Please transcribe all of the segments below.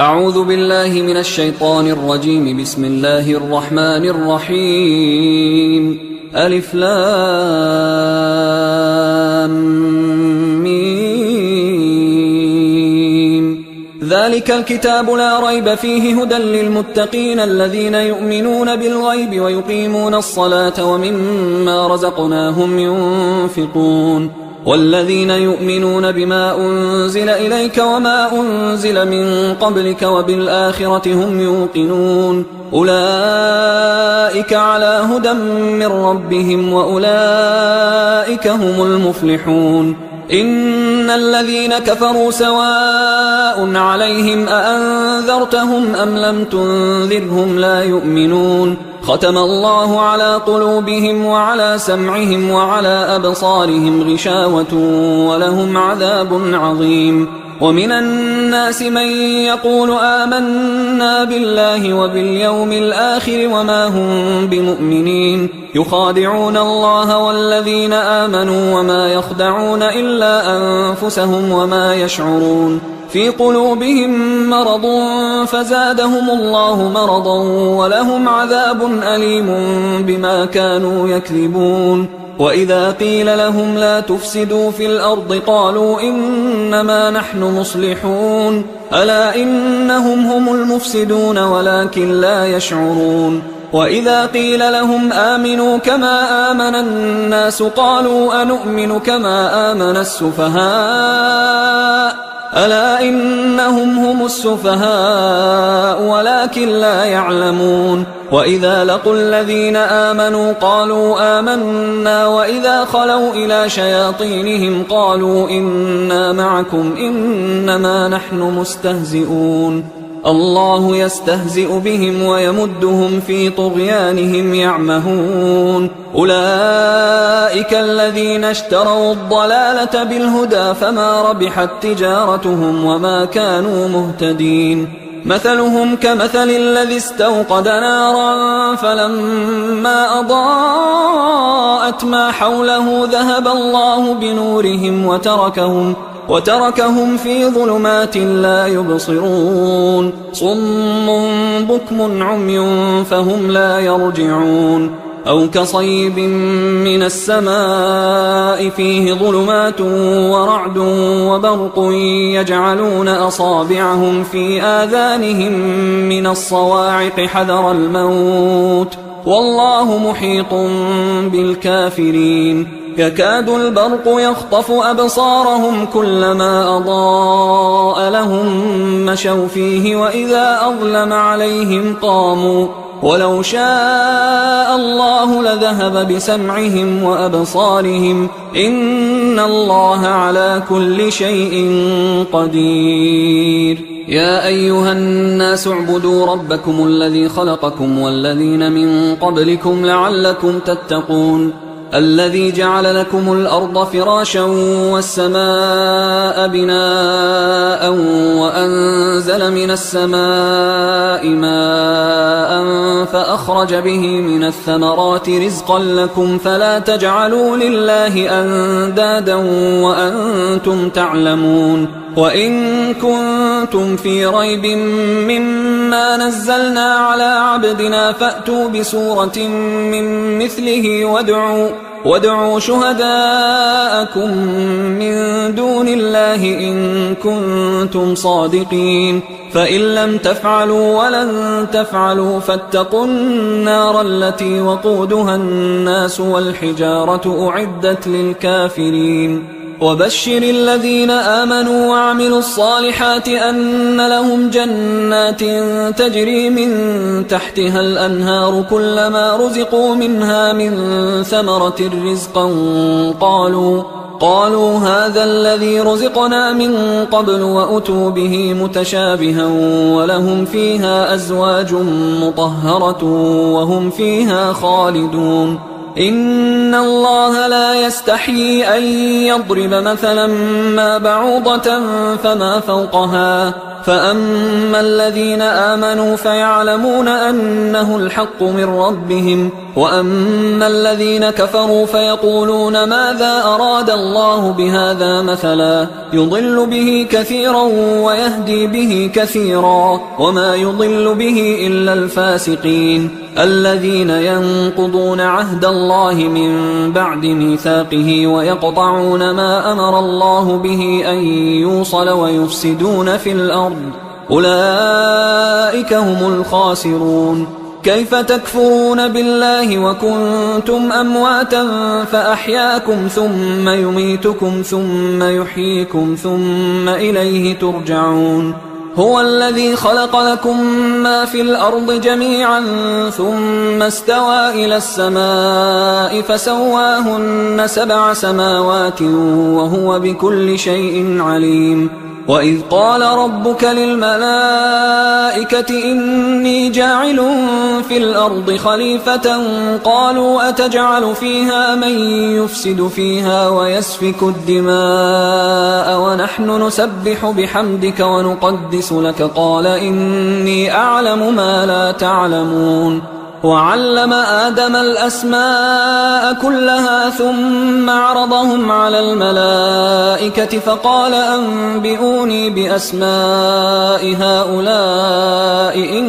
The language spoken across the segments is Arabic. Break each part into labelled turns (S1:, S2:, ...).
S1: أعوذ بالله من الشيطان الرجيم. بسم الله الرحمن الرحيم. ألف لام ميم. ذلك الكتاب لا ريب فيه هدى للمتقين الذين يؤمنون بالغيب ويقيمون الصلاة ومما رزقناهم ينفقون والذين يؤمنون بما أنزل إليك وما أنزل من قبلك وبالآخرة هم يوقنون أولئك على هدى من ربهم وأولئك هم المفلحون. إن الذين كفروا سواء عليهم أأنذرتهم أم لم تنذرهم لا يؤمنون. ختم الله على قلوبهم وعلى سمعهم وعلى أبصارهم غشاوة ولهم عذاب عظيم. ومن الناس من يقول آمنا بالله وباليوم الآخر وما هم بمؤمنين يخادعون الله والذين آمنوا وما يخدعون إلا أنفسهم وما يشعرون. في قلوبهم مرض فزادهم الله مرضا ولهم عذاب أليم بما كانوا يكذبون. وإذا قيل لهم لا تفسدوا في الأرض قالوا إنما نحن مصلحون ألا إنهم هم المفسدون ولكن لا يشعرون. وإذا قيل لهم آمنوا كما آمن الناس قالوا أنؤمن كما آمن السفهاء ألا إنهم هم السفهاء ولكن لا يعلمون. وإذا لقوا الذين آمنوا قالوا آمنا وإذا خلوا إلى شياطينهم قالوا إنا معكم إنما نحن مستهزئون. الله يستهزئ بهم ويمدهم في طغيانهم يعمهون. أولئك الذين اشتروا الضلالة بالهدى فما ربحت تجارتهم وما كانوا مهتدين. مثلهم كمثل الذي استوقد نارا فلما أضاءت ما حوله ذهب الله بنورهم وتركهم في ظلمات لا يبصرون. صم بكم عمي فهم لا يرجعون. أو كصيب من السماء فيه ظلمات ورعد وبرق يجعلون أصابعهم في آذانهم من الصواعق حذر الموت والله محيط بالكافرين. يكاد البرق يخطف أبصارهم كلما أضاء لهم مشوا فيه وإذا أظلم عليهم قاموا ولو شاء الله لذهب بسمعهم وأبصارهم إن الله على كل شيء قدير. يا أيها الناس اعبدوا ربكم الذي خلقكم والذين من قبلكم لعلكم تتقون. الذي جعل لكم الأرض فراشا والسماء بناء وأنزل من السماء ماء فأخرج به من الثمرات رزقا لكم فلا تجعلوا لله أندادا وأنتم تعلمون. وإن كنتم في ريب مما نزلنا على عبدنا فأتوا بسورة من مثله وادعوا شهداءكم من دون الله إن كنتم صادقين. فإن لم تفعلوا ولن تفعلوا فاتقوا النار التي وقودها الناس والحجارة أعدت للكافرين. وبشر الذين آمنوا وعملوا الصالحات أن لهم جنات تجري من تحتها الأنهار كلما رزقوا منها من ثمرة رزقا قالوا هذا الذي رزقنا من قبل وأتوا به متشابها ولهم فيها أزواج مطهرة وهم فيها خالدون. إن الله لا يستحيي أن يضرب مثلا ما بعوضة فما فوقها فأما الذين آمنوا فيعلمون أنه الحق من ربهم، وأما الذين كفروا فيقولون ماذا أراد الله بهذا مثلا يضل به كثيرا ويهدي به كثيرا وما يضل به إلا الفاسقين الذين ينقضون عهد الله من بعد ميثاقه ويقطعون ما أمر الله به أن يوصل ويفسدون في الأرض أولئك هم الخاسرون. كيف تكفرون بالله وكنتم أمواتا فأحياكم ثم يميتكم ثم يحييكم ثم إليه ترجعون. هو الذي خلق لكم ما في الأرض جميعا ثم استوى إلى السماء فسواهن 7 سماوات وهو بكل شيء عليم. وإذ قال ربك للملائكة إني جاعل في الأرض خليفة قالوا أتجعل فيها من يفسد فيها ويسفك الدماء ونحن نسبح بحمدك ونقدس لك قال إني أعلم ما لا تعلمون. وعلم آدم الأسماء كلها ثم عرضهم على الملائكة فقال أنبئوني بأسماء هؤلاء إن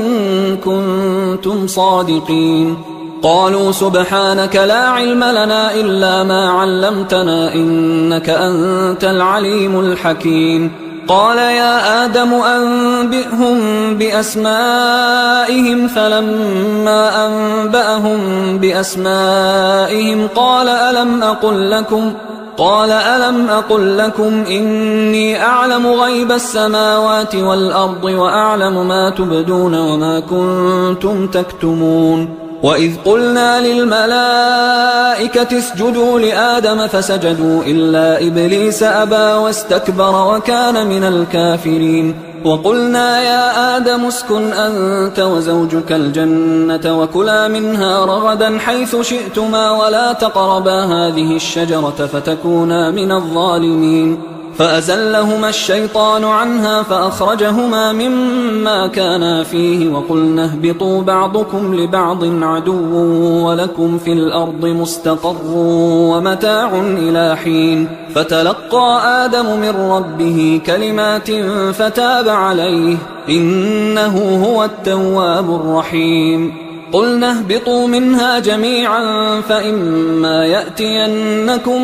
S1: كنتم صادقين. قالوا سبحانك لا علم لنا إلا ما علمتنا إنك أنت العليم الحكيم. قال يا آدم أنبئهم بأسمائهم فلما أنبأهم بأسمائهم قال ألم أقل لكم إني أعلم غيب السماوات والأرض وأعلم ما تبدون وما كنتم تكتمون. وإذ قلنا للملائكة اسجدوا لآدم فسجدوا إلا إبليس أبى واستكبر وكان من الكافرين. وقلنا يا آدم اسكن أنت وزوجك الجنة وكلا منها رغدا حيث شئتما ولا تقربا هذه الشجرة فتكونا من الظالمين. فأزلهما الشيطان عنها فأخرجهما مما كانا فيه وقلنا اهبطوا بعضكم لبعض عدو ولكم في الأرض مستقر ومتاع إلى حين. فتلقى آدم من ربه كلمات فتاب عليه إنه هو التواب الرحيم. قلنا اهبطوا منها جميعا فإما يأتينكم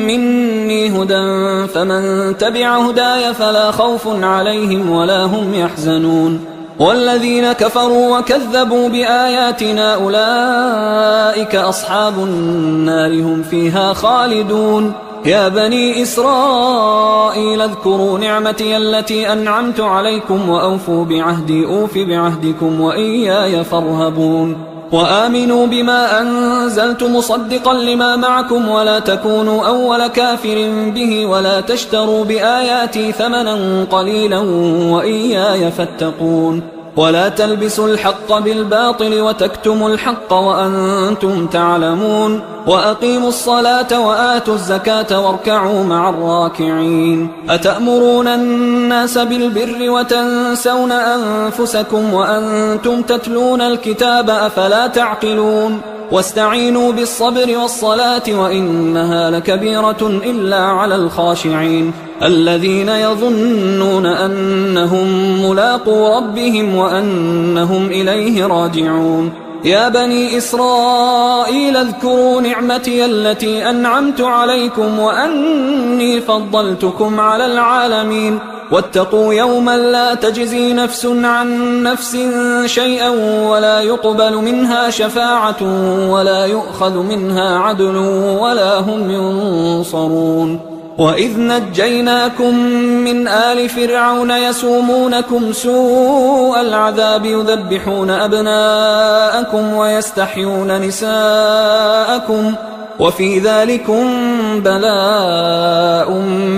S1: مني هدى فمن تبع هداي فلا خوف عليهم ولا هم يحزنون. والذين كفروا وكذبوا بآياتنا أولئك أصحاب النار هم فيها خالدون. يا بني إسرائيل اذكروا نعمتي التي أنعمت عليكم وأوفوا بعهدي أوف بعهدكم وإياي فارهبون. وآمنوا بما أنزلت مصدقا لما معكم ولا تكونوا أول كافر به ولا تشتروا بآياتي ثمنا قليلا وإياي فاتقون. ولا تلبسوا الحق بالباطل وتكتموا الحق وأنتم تعلمون. وأقيموا الصلاة وآتوا الزكاة واركعوا مع الراكعين. أتأمرون الناس بالبر وتنسون أنفسكم وأنتم تتلون الكتاب أفلا تعقلون. واستعينوا بالصبر والصلاة وإنها لكبيرة إلا على الخاشعين الذين يظنون أنهم ملاقو ربهم وأنهم إليه راجعون. يا بني إسرائيل اذكروا نعمتي التي أنعمت عليكم وأني فضلتكم على العالمين. واتقوا يوما لا تجزي نفس عن نفس شيئا ولا يقبل منها شفاعة ولا يؤخذ منها عدل ولا هم ينصرون. وإذ نجيناكم من آل فرعون يسومونكم سوء العذاب يذبحون أبناءكم ويستحيون نساءكم وفي ذلكم بلاء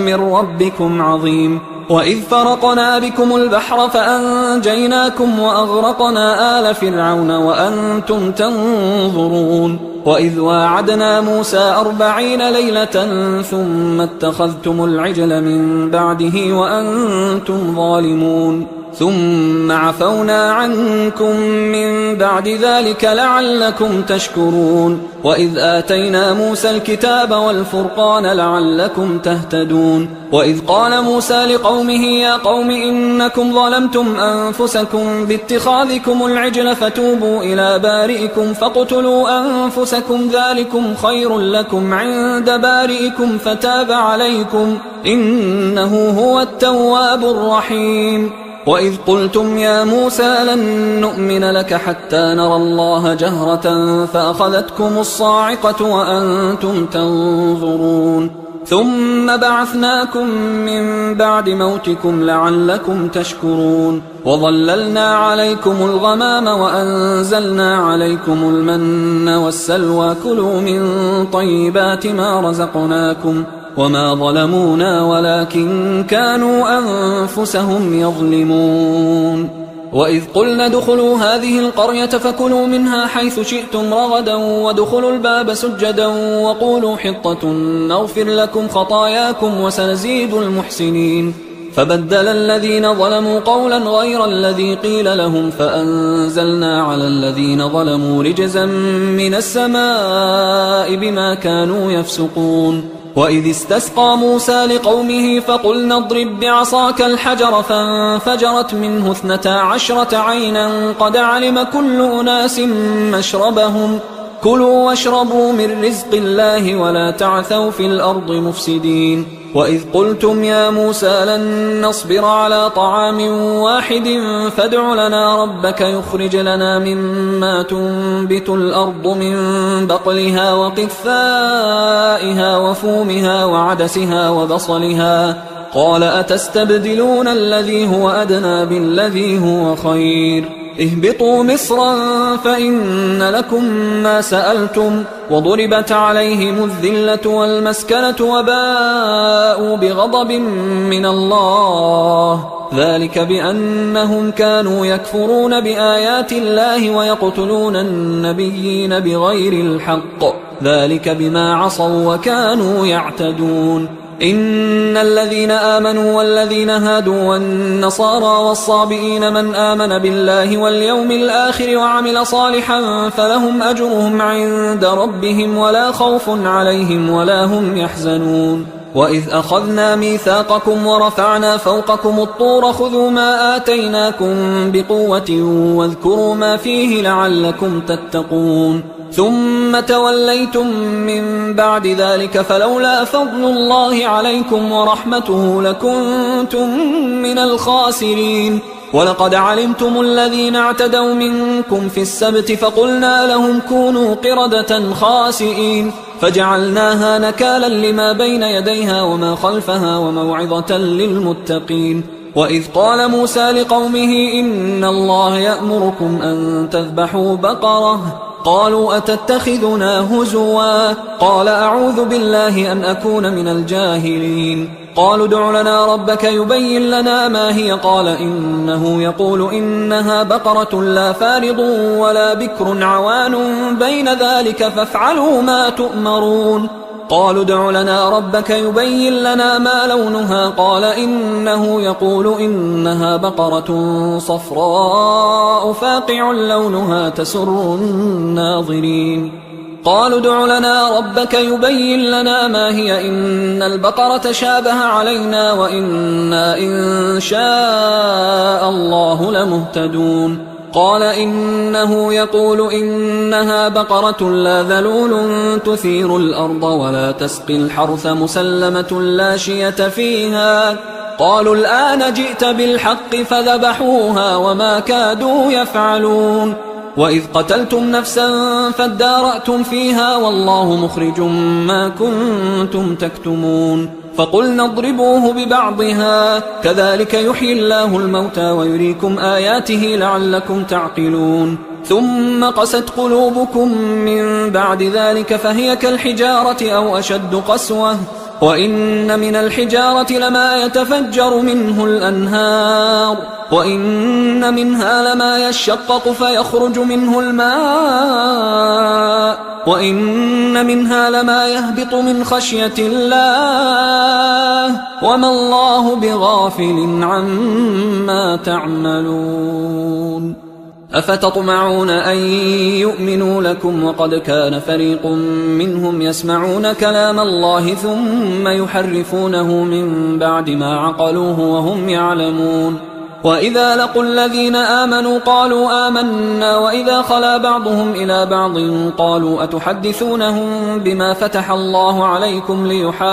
S1: من ربكم عظيم. وإذ فرقنا بكم البحر فأنجيناكم وأغرقنا آل فرعون وأنتم تنظرون. وإذ واعدنا موسى 40 ليلة ثم اتخذتم العجل من بعده وأنتم ظالمون. ثم عفونا عنكم من بعد ذلك لعلكم تشكرون وإذ آتينا موسى الكتاب والفرقان لعلكم تهتدون وإذ قال موسى لقومه يا قوم إنكم ظلمتم أنفسكم باتخاذكم العجل فتوبوا إلى بارئكم فاقتلوا أنفسكم ذلكم خير لكم عند بارئكم فتاب عليكم إنه هو التواب الرحيم وإذ قلتم يا موسى لن نؤمن لك حتى نرى الله جهرة فأخذتكم الصاعقة وأنتم تنظرون ثم بعثناكم من بعد موتكم لعلكم تشكرون وظللنا عليكم الغمام وأنزلنا عليكم المن والسلوى كلوا من طيبات ما رزقناكم وما ظلمونا ولكن كانوا أنفسهم يظلمون وإذ قلنا ادخلوا هذه القرية فكلوا منها حيث شئتم رغدا وادخلوا الباب سجدا وقولوا حطة نغفر لكم خطاياكم وسنزيد المحسنين فبدل الذين ظلموا قولا غير الذي قيل لهم فأنزلنا على الذين ظلموا رجزا من السماء بما كانوا يفسقون وإذ استسقى موسى لقومه فقلنا اضرب بعصاك الحجر فانفجرت منه 12 عينا قد علم كل أناس مشربهم كلوا واشربوا من رزق الله ولا تعثوا في الأرض مفسدين وإذ قلتم يا موسى لن نصبر على طعام واحد فادع لنا ربك يخرج لنا مما تنبت الأرض من بقلها وقثائها وفومها وعدسها وبصلها قال أتستبدلون الذي هو أدنى بالذي هو خير اهبطوا مصرا فإن لكم ما سألتم وضربت عليهم الذلة والمسكنة وباءوا بغضب من الله ذلك بأنهم كانوا يكفرون بآيات الله ويقتلون النبيين بغير الحق ذلك بما عصوا وكانوا يعتدون إن الذين آمنوا والذين هادوا والنصارى والصابئين من آمن بالله واليوم الآخر وعمل صالحا فلهم أجرهم عند ربهم ولا خوف عليهم ولا هم يحزنون وإذ أخذنا ميثاقكم ورفعنا فوقكم الطور خذوا ما آتيناكم بقوة واذكروا ما فيه لعلكم تتقون ثم توليتم من بعد ذلك فلولا فضل الله عليكم ورحمته لكنتم من الخاسرين ولقد علمتم الذين اعتدوا منكم في السبت فقلنا لهم كونوا قردة خاسئين فجعلناها نكالا لما بين يديها وما خلفها وموعظة للمتقين وإذ قال موسى لقومه إن الله يأمركم أن تذبحوا بقرة قالوا أتتخذنا هزوا قال أعوذ بالله أن أكون من الجاهلين قالوا ادع لنا ربك يبين لنا ما هي قال إنه يقول إنها بقرة لا فارض ولا بكر عوان بين ذلك فافعلوا ما تؤمرون قالوا ادع لنا ربك يبين لنا ما لونها قال إنه يقول إنها بقرة صفراء فاقع لونها تسر الناظرين قالوا ادع لنا ربك يبين لنا ما هي إن البقرة شابه علينا وإنا إن شاء الله لمهتدون قال إنه يقول إنها بقرة لا ذلول تثير الأرض ولا تسقي الحرث مسلمة لا شية فيها قالوا الآن جئت بالحق فذبحوها وما كادوا يفعلون وإذ قتلتم نفسا فادارأتم فيها والله مخرج ما كنتم تكتمون فقلنا اضربوه ببعضها كذلك يحيي الله الموتى ويريكم آياته لعلكم تعقلون ثم قست قلوبكم من بعد ذلك فهي كالحجارة أو أشد قسوة وإن من الحجارة لما يتفجر منه الأنهار وإن منها لما يشقق فيخرج منه الماء وإن منها لما يهبط من خشية الله وما الله بغافل عما تعملون أفتطمعون أن يؤمنوا لكم وقد كان فريق منهم يسمعون كلام الله ثم يحرفونه من بعد ما عقلوه وهم يعلمون وإذا لقوا الذين آمنوا قالوا آمنا وإذا خلا بعضهم إلى بعض قالوا أتحدثونهم بما فتح الله عليكم ليحاجوكم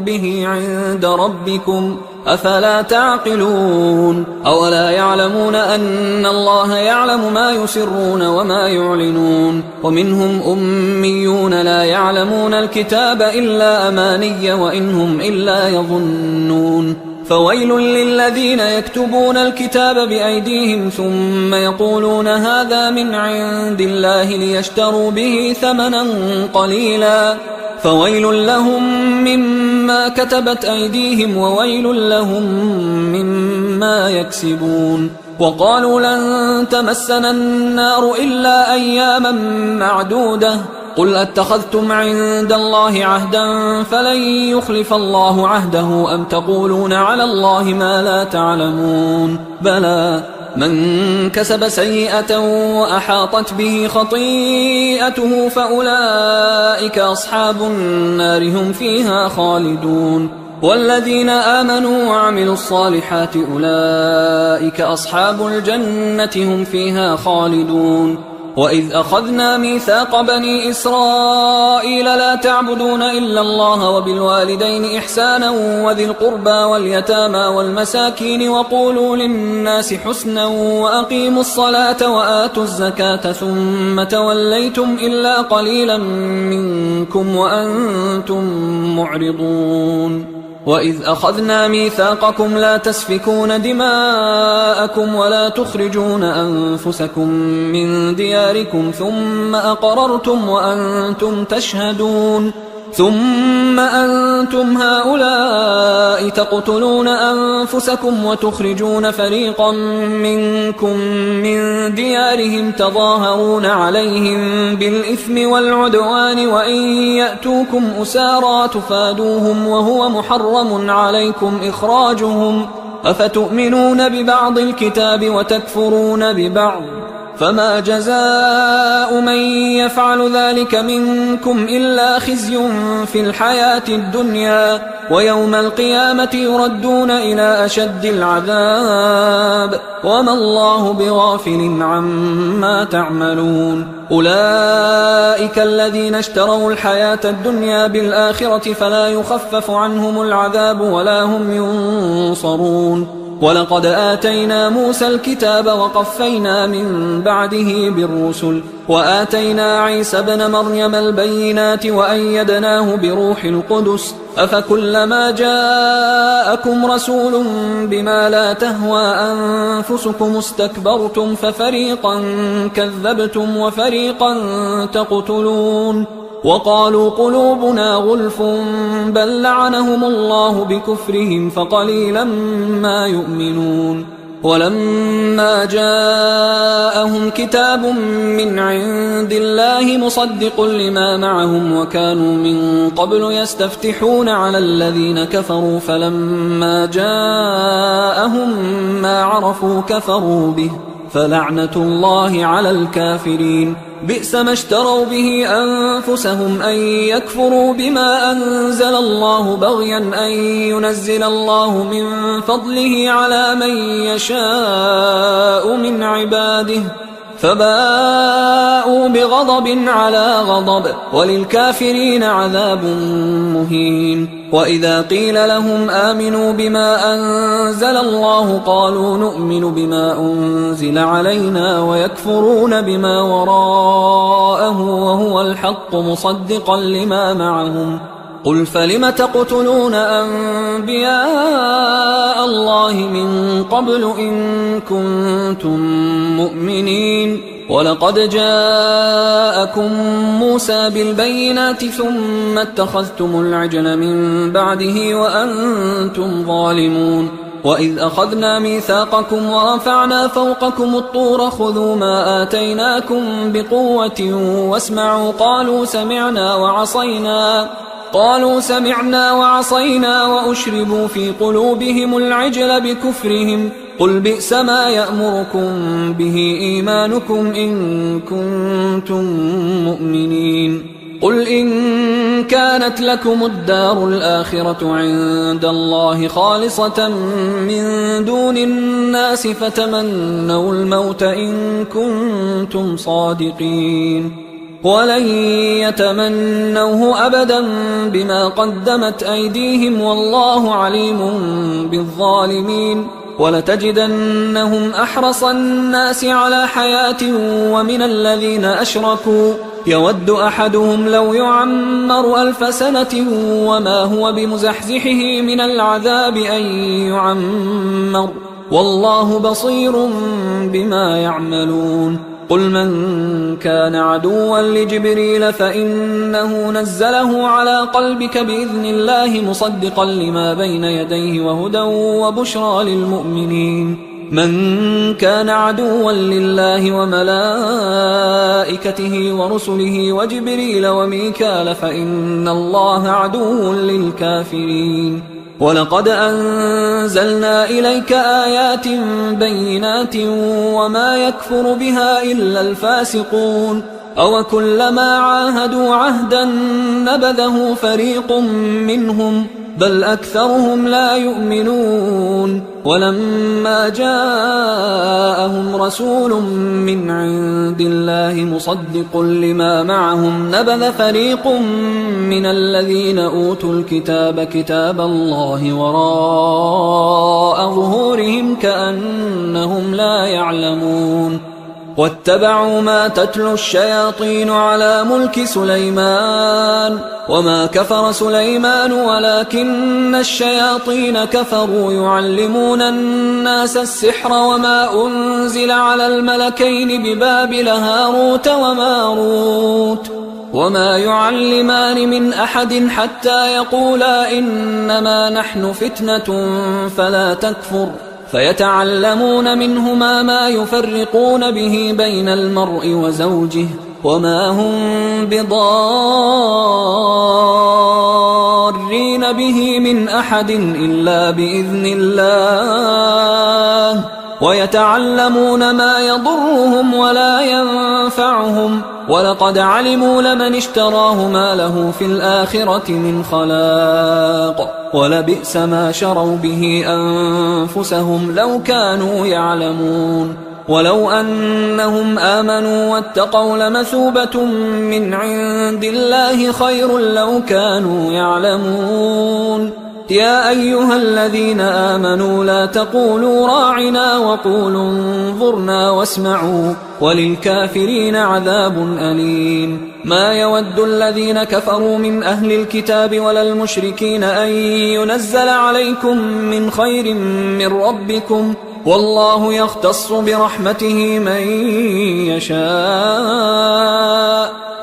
S1: به عند ربكم أفلا تعقلون أولا يعلمون أن الله يعلم ما يسرون وما يعلنون ومنهم أميون لا يعلمون الكتاب إلا أماني وإنهم إلا يظنون فويل للذين يكتبون الكتاب بأيديهم ثم يقولون هذا من عند الله ليشتروا به ثمنا قليلا فويل لهم مما كتبت أيديهم وويل لهم مما يكسبون وقالوا لن تمسنا النار إلا أياما معدودة قل أتخذتم عند الله عهدا فلن يخلف الله عهده أم تقولون على الله ما لا تعلمون بلى من كسب سيئة وأحاطت به خطيئته فأولئك أصحاب النار هم فيها خالدون والذين آمنوا وعملوا الصالحات أولئك أصحاب الجنة هم فيها خالدون وإذ أخذنا ميثاق بني إسرائيل لا تعبدون إلا الله وبالوالدين إحسانا وذي القربى واليتامى والمساكين وقولوا للناس حسنا وأقيموا الصلاة وآتوا الزكاة ثم توليتم إلا قليلا منكم وأنتم معرضون وإذ أخذنا ميثاقكم لا تسفكون دماءكم ولا تخرجون أنفسكم من دياركم ثم أقررتم وأنتم تشهدون ثم أنتم هؤلاء تقتلون أنفسكم وتخرجون فريقا منكم من ديارهم تظاهرون عليهم بالإثم والعدوان وإن يأتوكم أسارى تفادوهم وهو محرم عليكم إخراجهم أفتؤمنون ببعض الكتاب وتكفرون ببعض فما جزاء من يفعل ذلك منكم إلا خزي في الحياة الدنيا ويوم القيامة يردون إلى أشد العذاب وما الله بغافل عما تعملون أولئك الذين اشتروا الحياة الدنيا بالآخرة فلا يخفف عنهم العذاب ولا هم ينصرون ولقد آتينا موسى الكتاب وقفينا من بعده بالرسل وآتينا عيسى ابن مريم البينات وأيدناه بروح القدس أفكلما جاءكم رسول بما لا تهوى أنفسكم استكبرتم ففريقا كذبتم وفريقا تقتلون وقالوا قلوبنا غلف بل لعنهم الله بكفرهم فقليلا ما يؤمنون ولما جاءهم كتاب من عند الله مصدق لما معهم وكانوا من قبل يستفتحون على الذين كفروا فلما جاءهم ما عرفوا كفروا به فلعنة الله على الكافرين بئس ما اشتروا به أنفسهم أن يكفروا بما أنزل الله بغيا أن ينزل الله من فضله على من يشاء من عباده فباءوا بغضب على غضب وللكافرين عذاب مهين وإذا قيل لهم آمنوا بما أنزل الله قالوا نؤمن بما أنزل علينا ويكفرون بما وراءه وهو الحق مصدقا لما معهم قل فلم تقتلون أنبياء الله من قبل إن كنتم مؤمنين ولقد جاءكم موسى بالبينات ثم اتخذتم العجل من بعده وأنتم ظالمون وإذ أخذنا ميثاقكم ورفعنا فوقكم الطور خذوا ما آتيناكم بقوة واسمعوا قالوا سمعنا وعصينا وأشربوا في قلوبهم العجل بكفرهم قل بئس ما يأمركم به إيمانكم إن كنتم مؤمنين قل إن كانت لكم الدار الآخرة عند الله خالصة من دون الناس فتمنوا الموت إن كنتم صادقين ولن يتمنوه أبدا بما قدمت أيديهم والله عليم بالظالمين ولتجدنهم أحرص الناس على حياة ومن الذين أشركوا يود أحدهم لو يعمر 1000 سنة وما هو بمزحزحه من العذاب أن يعمر والله بصير بما يعملون قل من كان عدوا لجبريل فإنه نزله على قلبك بإذن الله مصدقا لما بين يديه وهدى وبشرى للمؤمنين من كان عدوا لله وملائكته ورسله وجبريل وميكال فإن الله عدو للكافرين ولقد أنزلنا إليك آيات بينات وما يكفر بها إلا الفاسقون أوكلما عاهدوا عهدا نبذه فريق منهم بل أكثرهم لا يؤمنون ولما جاءهم رسول من عند الله مصدق لما معهم نبذ فريق من الذين أوتوا الكتاب كتاب الله وراء ظهورهم كأنهم لا يعلمون واتبعوا ما تتلو الشياطين على ملك سليمان وما كفر سليمان ولكن الشياطين كفروا يعلمون الناس السحر وما أنزل على الملكين ببابل هاروت وماروت وما يعلمان من أحد حتى يقولا إنما نحن فتنة فلا تكفر فيتعلمون منهما ما يفرقون به بين المرء وزوجه وما هم بضارين به من أحد إلا بإذن الله ويتعلمون ما يضرهم ولا ينفعهم ولقد علموا لمن اشتراه ما له في الآخرة من خلاق ولبئس ما شروا به أنفسهم لو كانوا يعلمون ولو أنهم آمنوا واتقوا لمثوبة من عند الله خير لو كانوا يعلمون يا أيها الذين آمنوا لا تقولوا راعنا وقولوا انظرنا واسمعوا وللكافرين عذاب أليم ما يود الذين كفروا من أهل الكتاب ولا المشركين أن ينزل عليكم من خير من ربكم والله يختص برحمته من يشاء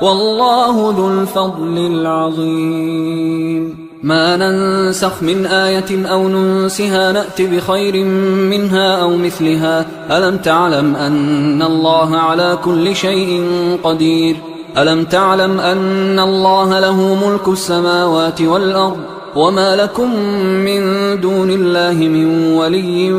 S1: والله ذو الفضل العظيم ما ننسخ من آية أو ننسها نأت بخير منها أو مثلها ألم تعلم أن الله على كل شيء قدير ألم تعلم أن الله له ملك السماوات والأرض وما لكم من دون الله من ولي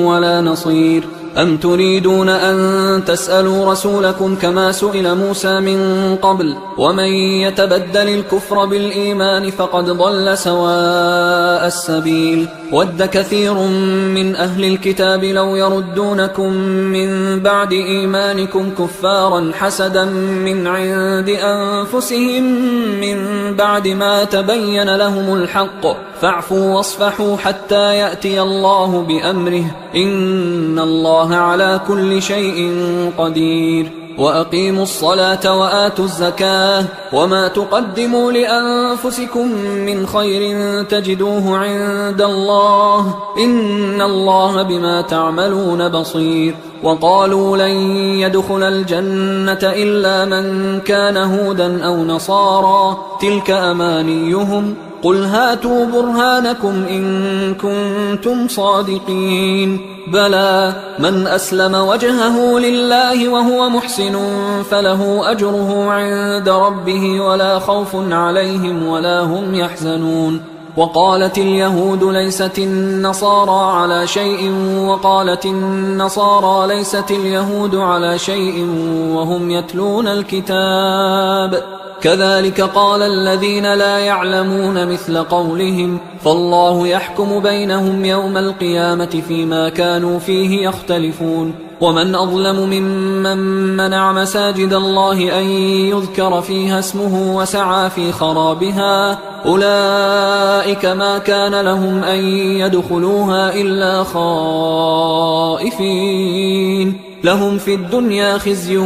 S1: ولا نصير أم تريدون أن تسألوا رسولكم كما سئل موسى من قبل ومن يتبدل الكفر بالإيمان فقد ضل سواء السبيل ود كثير من أهل الكتاب لو يردونكم من بعد إيمانكم كفارا حسدا من عند أنفسهم من بعد ما تبين لهم الحق فاعفوا واصفحوا حتى يأتي الله بأمره إن الله على كل شيء قدير وأقيموا الصلاة وآتوا الزكاة وما تقدموا لأنفسكم من خير تجدوه عند الله إن الله بما تعملون بصير وقالوا لن يدخل الجنة إلا من كان هودا أو نصارى تلك أمانيهم قل هاتوا برهانكم إن كنتم صادقين بلى من أسلم وجهه لله وهو محسن فله أجره عند ربه ولا خوف عليهم ولا هم يحزنون وقالت اليهود ليست النصارى على شيء وقالت النصارى ليست اليهود على شيء وهم يتلون الكتاب كذلك قال الذين لا يعلمون مثل قولهم فالله يحكم بينهم يوم القيامة فيما كانوا فيه يختلفون ومن أظلم ممن منع مساجد الله أن يذكر فيها اسمه وسعى في خرابها أولئك ما كان لهم أن يدخلوها إلا خائفين لهم في الدنيا خزي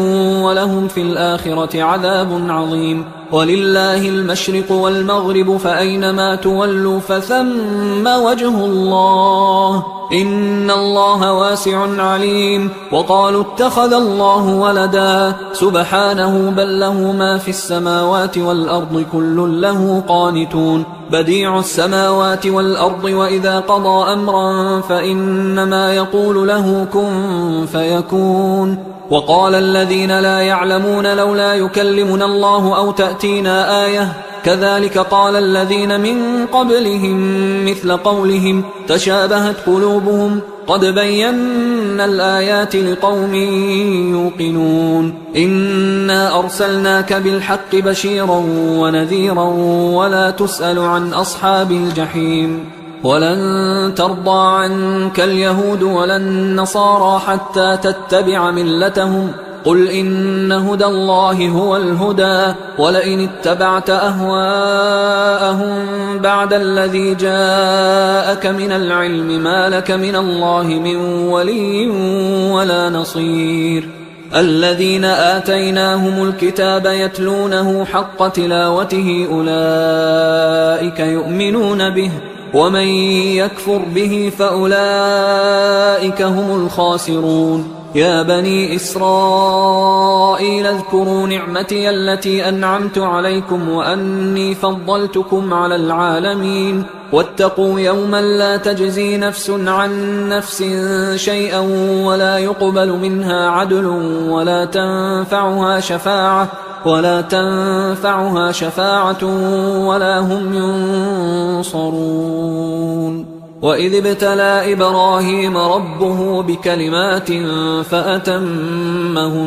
S1: ولهم في الآخرة عذاب عظيم ولله المشرق والمغرب فأينما تولوا فثم وجه الله إن الله واسع عليم وقالوا اتخذ الله ولدا سبحانه بل له ما في السماوات والأرض كل له قانتون بديع السماوات والأرض وإذا قضى أمرا فإنما يقول له كن فيكون وقال الذين لا يعلمون لولا يكلمنا الله أو تأتينا آية كذلك قال الذين من قبلهم مثل قولهم تشابهت قلوبهم قد بينا الآيات لقوم يوقنون إنا أرسلناك بالحق بشيرا ونذيرا ولا تسأل عن أصحاب الجحيم ولن ترضى عنك اليهود ولا النصارى حتى تتبع ملتهم قل إن هدى الله هو الهدى ولئن اتبعت أهواءهم بعد الذي جاءك من العلم ما لك من الله من ولي ولا نصير الذين آتيناهم الكتاب يتلونه حق تلاوته أولئك يؤمنون به ومن يكفر به فأولئك هم الخاسرون يا بني إسرائيل اذكروا نعمتي التي أنعمت عليكم وأني فضلتكم على العالمين واتقوا يوما لا تجزي نفس عن نفس شيئا ولا يقبل منها عدل ولا تنفعها شفاعة ولا هم ينصرون وإذ ابتلى إبراهيم ربه بكلمات فأتمهن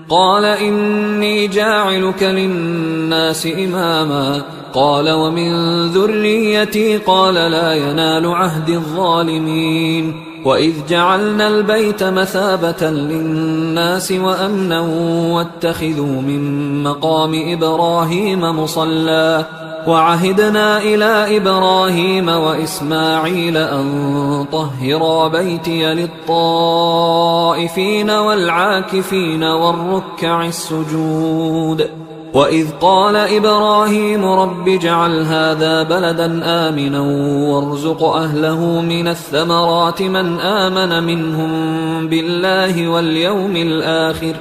S1: قال إني جاعلك للناس إماما قال ومن ذريتي قال لا ينال عهد الظالمين وإذ جعلنا البيت مثابة للناس وأمنا واتخذوا من مقام إبراهيم مصلى وعهدنا إلى إبراهيم وإسماعيل أن طهرا بيتي للطائفين والعاكفين والركع السجود وإذ قال إبراهيم رب اجعل هذا بلدا آمنا وارزق أهله من الثمرات من آمن منهم بالله واليوم الآخر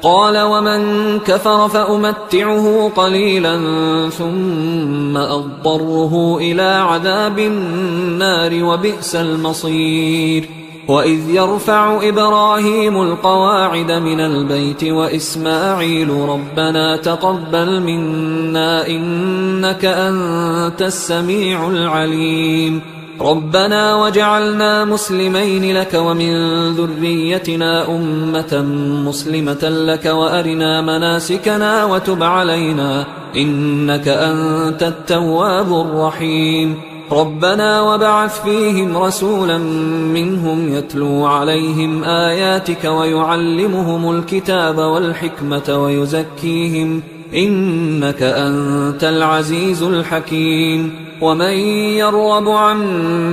S1: قال ومن كفر فأمتعه قليلا ثم أضطره إلى عذاب النار وبئس المصير وإذ يرفع إبراهيم القواعد من البيت وإسماعيل ربنا تقبل منا إنك أنت السميع العليم ربنا وجعلنا مسلمين لك ومن ذريتنا أمة مسلمة لك وأرنا مناسكنا وتب علينا إنك أنت التواب الرحيم ربنا وبعث فيهم رسولا منهم يتلو عليهم آياتك ويعلمهم الكتاب والحكمة ويزكيهم إنك أنت العزيز الحكيم ومن يرغب عن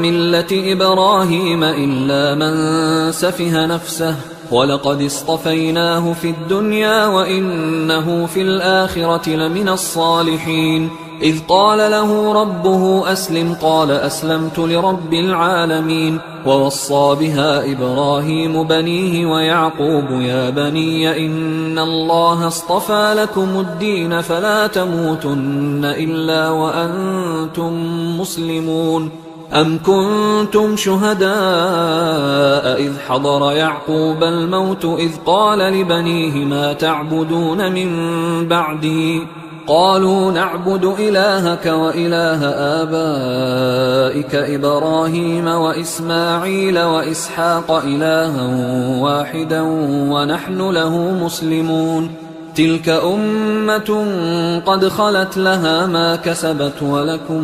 S1: ملة إبراهيم إلا من سفه نفسه ولقد اصطفيناه في الدنيا وإنه في الآخرة لمن الصالحين إذ قال له ربه أسلم قال أسلمت لرب العالمين. ووصى بها إبراهيم بنيه ويعقوب يا بني إن الله اصطفى لكم الدين فلا تموتن إلا وأنتم مسلمون. أم كنتم شهداء إذ حضر يعقوب الموت إذ قال لبنيه ما تعبدون من بعدي قالوا نعبد إلهك وإله آبائك إبراهيم وإسماعيل وإسحاق إلها واحدا ونحن له مسلمون. تلك أمة قد خلت لها ما كسبت ولكم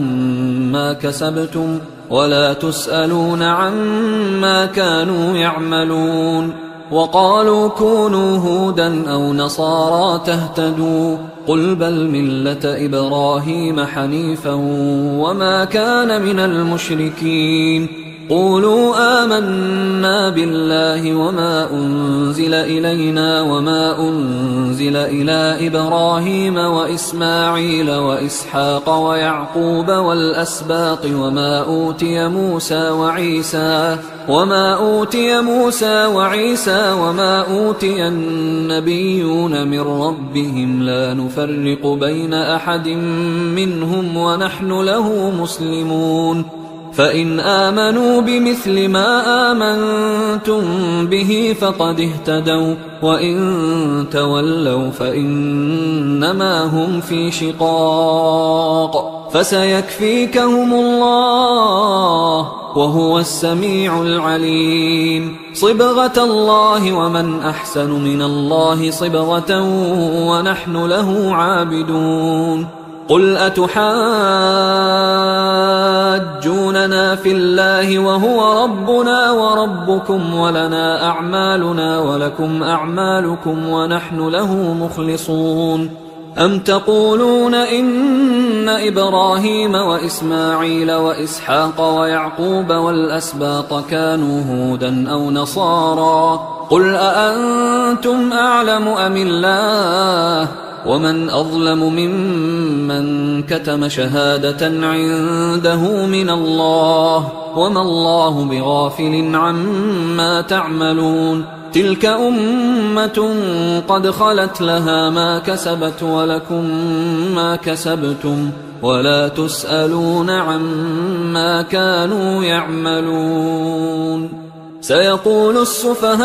S1: ما كسبتم ولا تسألون عما كانوا يعملون. وقالوا كونوا هودا أو نصارى تهتدوا قل بل ملة إبراهيم حنيفا وما كان من المشركين. قولوا آمنا بالله وما أنزل إلينا وما أنزل إلى إبراهيم وإسماعيل وإسحاق ويعقوب والأسباط وما أوتي موسى وعيسى وما أوتي النبيون من ربهم لا نفرق بين أحد منهم ونحن له مسلمون. فإن آمنوا بمثل ما آمنتم به فقد اهتدوا وإن تولوا فإنما هم في شقاق فسيكفيكهم الله وهو السميع العليم. صبغة الله ومن أحسن من الله صبغة ونحن له عابدون. قل أتحاجوننا في الله وهو ربنا وربكم ولنا أعمالنا ولكم أعمالكم ونحن له مخلصون. أم تقولون إن إبراهيم وإسماعيل وإسحاق ويعقوب والأسباط كانوا هودا أو نصارى قل أأنتم أعلم أم الله ومن أظلم ممن كتم شهادة عنده من الله وما الله بغافل عما تعملون. تلك أمة قد خلت لها ما كسبت ولكم ما كسبتم ولا تسألون عما كانوا يعملون. سيقول السفهاء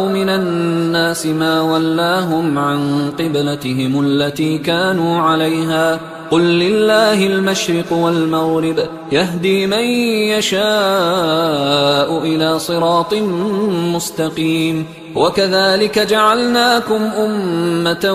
S1: من الناس ما ولاهم عن قبلتهم التي كانوا عليها قل لله المشرق والمغرب يهدي من يشاء إلى صراط مستقيم. وكذلك جعلناكم أمة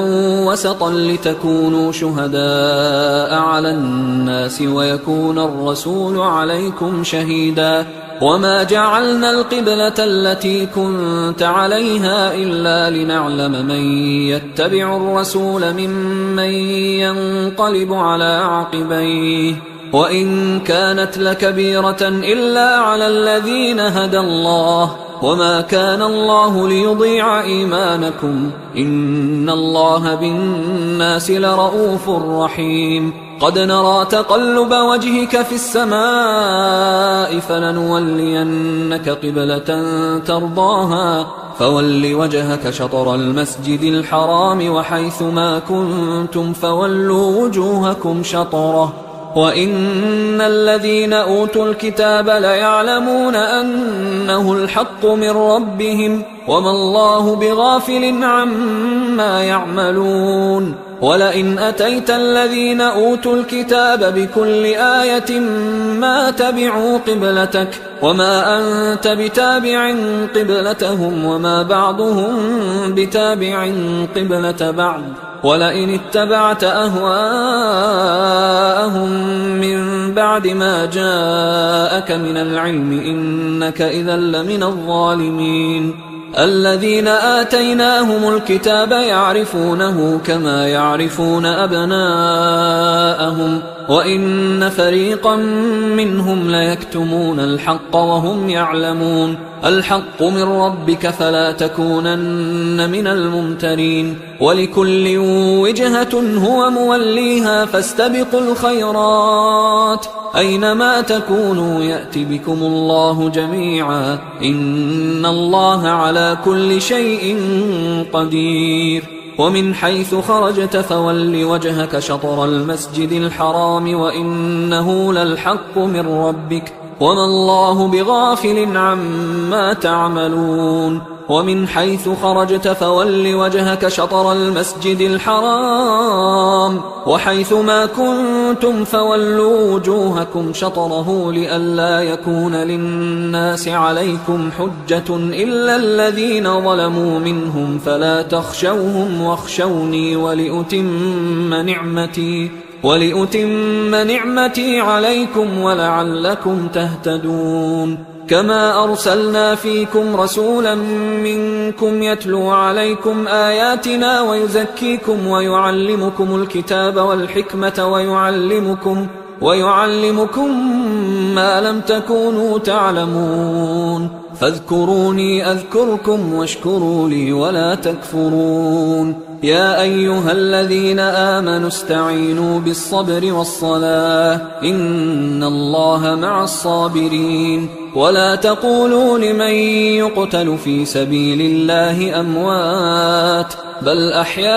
S1: وسطا لتكونوا شهداء على الناس ويكون الرسول عليكم شهيدا. وما جعلنا القبلة التي كنت عليها إلا لنعلم من يتبع الرسول ممن ينقلب على عقبيه وإن كانت لكبيرة إلا على الذين هدى الله وما كان الله ليضيع إيمانكم إن الله بالناس لرؤوف رحيم. قد نرى تقلب وجهك في السماء فلنولينك قبلة ترضاها فول وجهك شطر المسجد الحرام وحيث ما كنتم فولوا وجوهكم شطره وإن الذين أوتوا الكتاب ليعلمون أنه الحق من ربهم وما الله بغافل عما يعملون. ولئن أتيت الذين أوتوا الكتاب بكل آية ما تبعوا قبلتك وما أنت بتابع قبلتهم وما بعضهم بتابع قبلة بعض ولئن اتبعت أهواءهم من بعد ما جاءك من العلم إنك إذا لمن الظالمين. الذين آتيناهم الكتاب يعرفونه كما يعرفون أبناءهم وإن فريقا منهم ليكتمون الحق وهم يعلمون. الحق من ربك فلا تكونن من الممترين ولكل وجهة هو موليها فاستبقوا الخيرات أينما تكونوا يأت بكم الله جميعا إن الله على كل شيء قدير ومن حيث خرجت فول وجهك شطر المسجد الحرام وإنه للحق من ربك وما الله بغافل عما تعملون ومن حيث خرجت فول وجهك شطر المسجد الحرام وحيث ما كنتم فولوا وجوهكم شطره لئلا يكون للناس عليكم حجة إلا الذين ظلموا منهم فلا تخشوهم واخشوني ولأتم نعمتي عليكم ولعلكم تهتدون كما أرسلنا فيكم رسولا منكم يتلو عليكم آياتنا ويزكيكم ويعلمكم الكتاب والحكمة ويعلمكم ما لم تكونوا تعلمون فاذكروني أذكركم واشكروا لي ولا تكفرون يا أيها الذين آمنوا استعينوا بالصبر والصلاة إن الله مع الصابرين ولا تقولوا لمن يقتل في سبيل الله أموات بل أحياء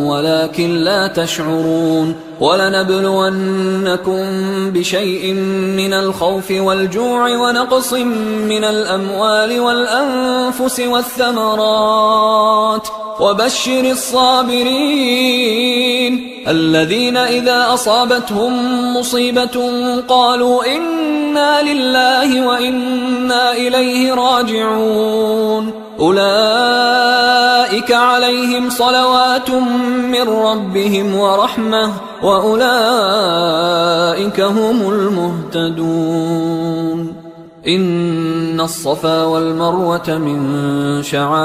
S1: ولكن لا تشعرون ولنبلونكم بشيء من الخوف والجوع ونقص من الأموال والأنفس والثمرات وبشر الصابرين الذين إذا أصابتهم مصيبة قالوا إنا لله وإنا إليه راجعون أولئك عليهم صلوات من ربهم ورحمة وأولئك هم المهتدون إن الصفا والمروة من شعائر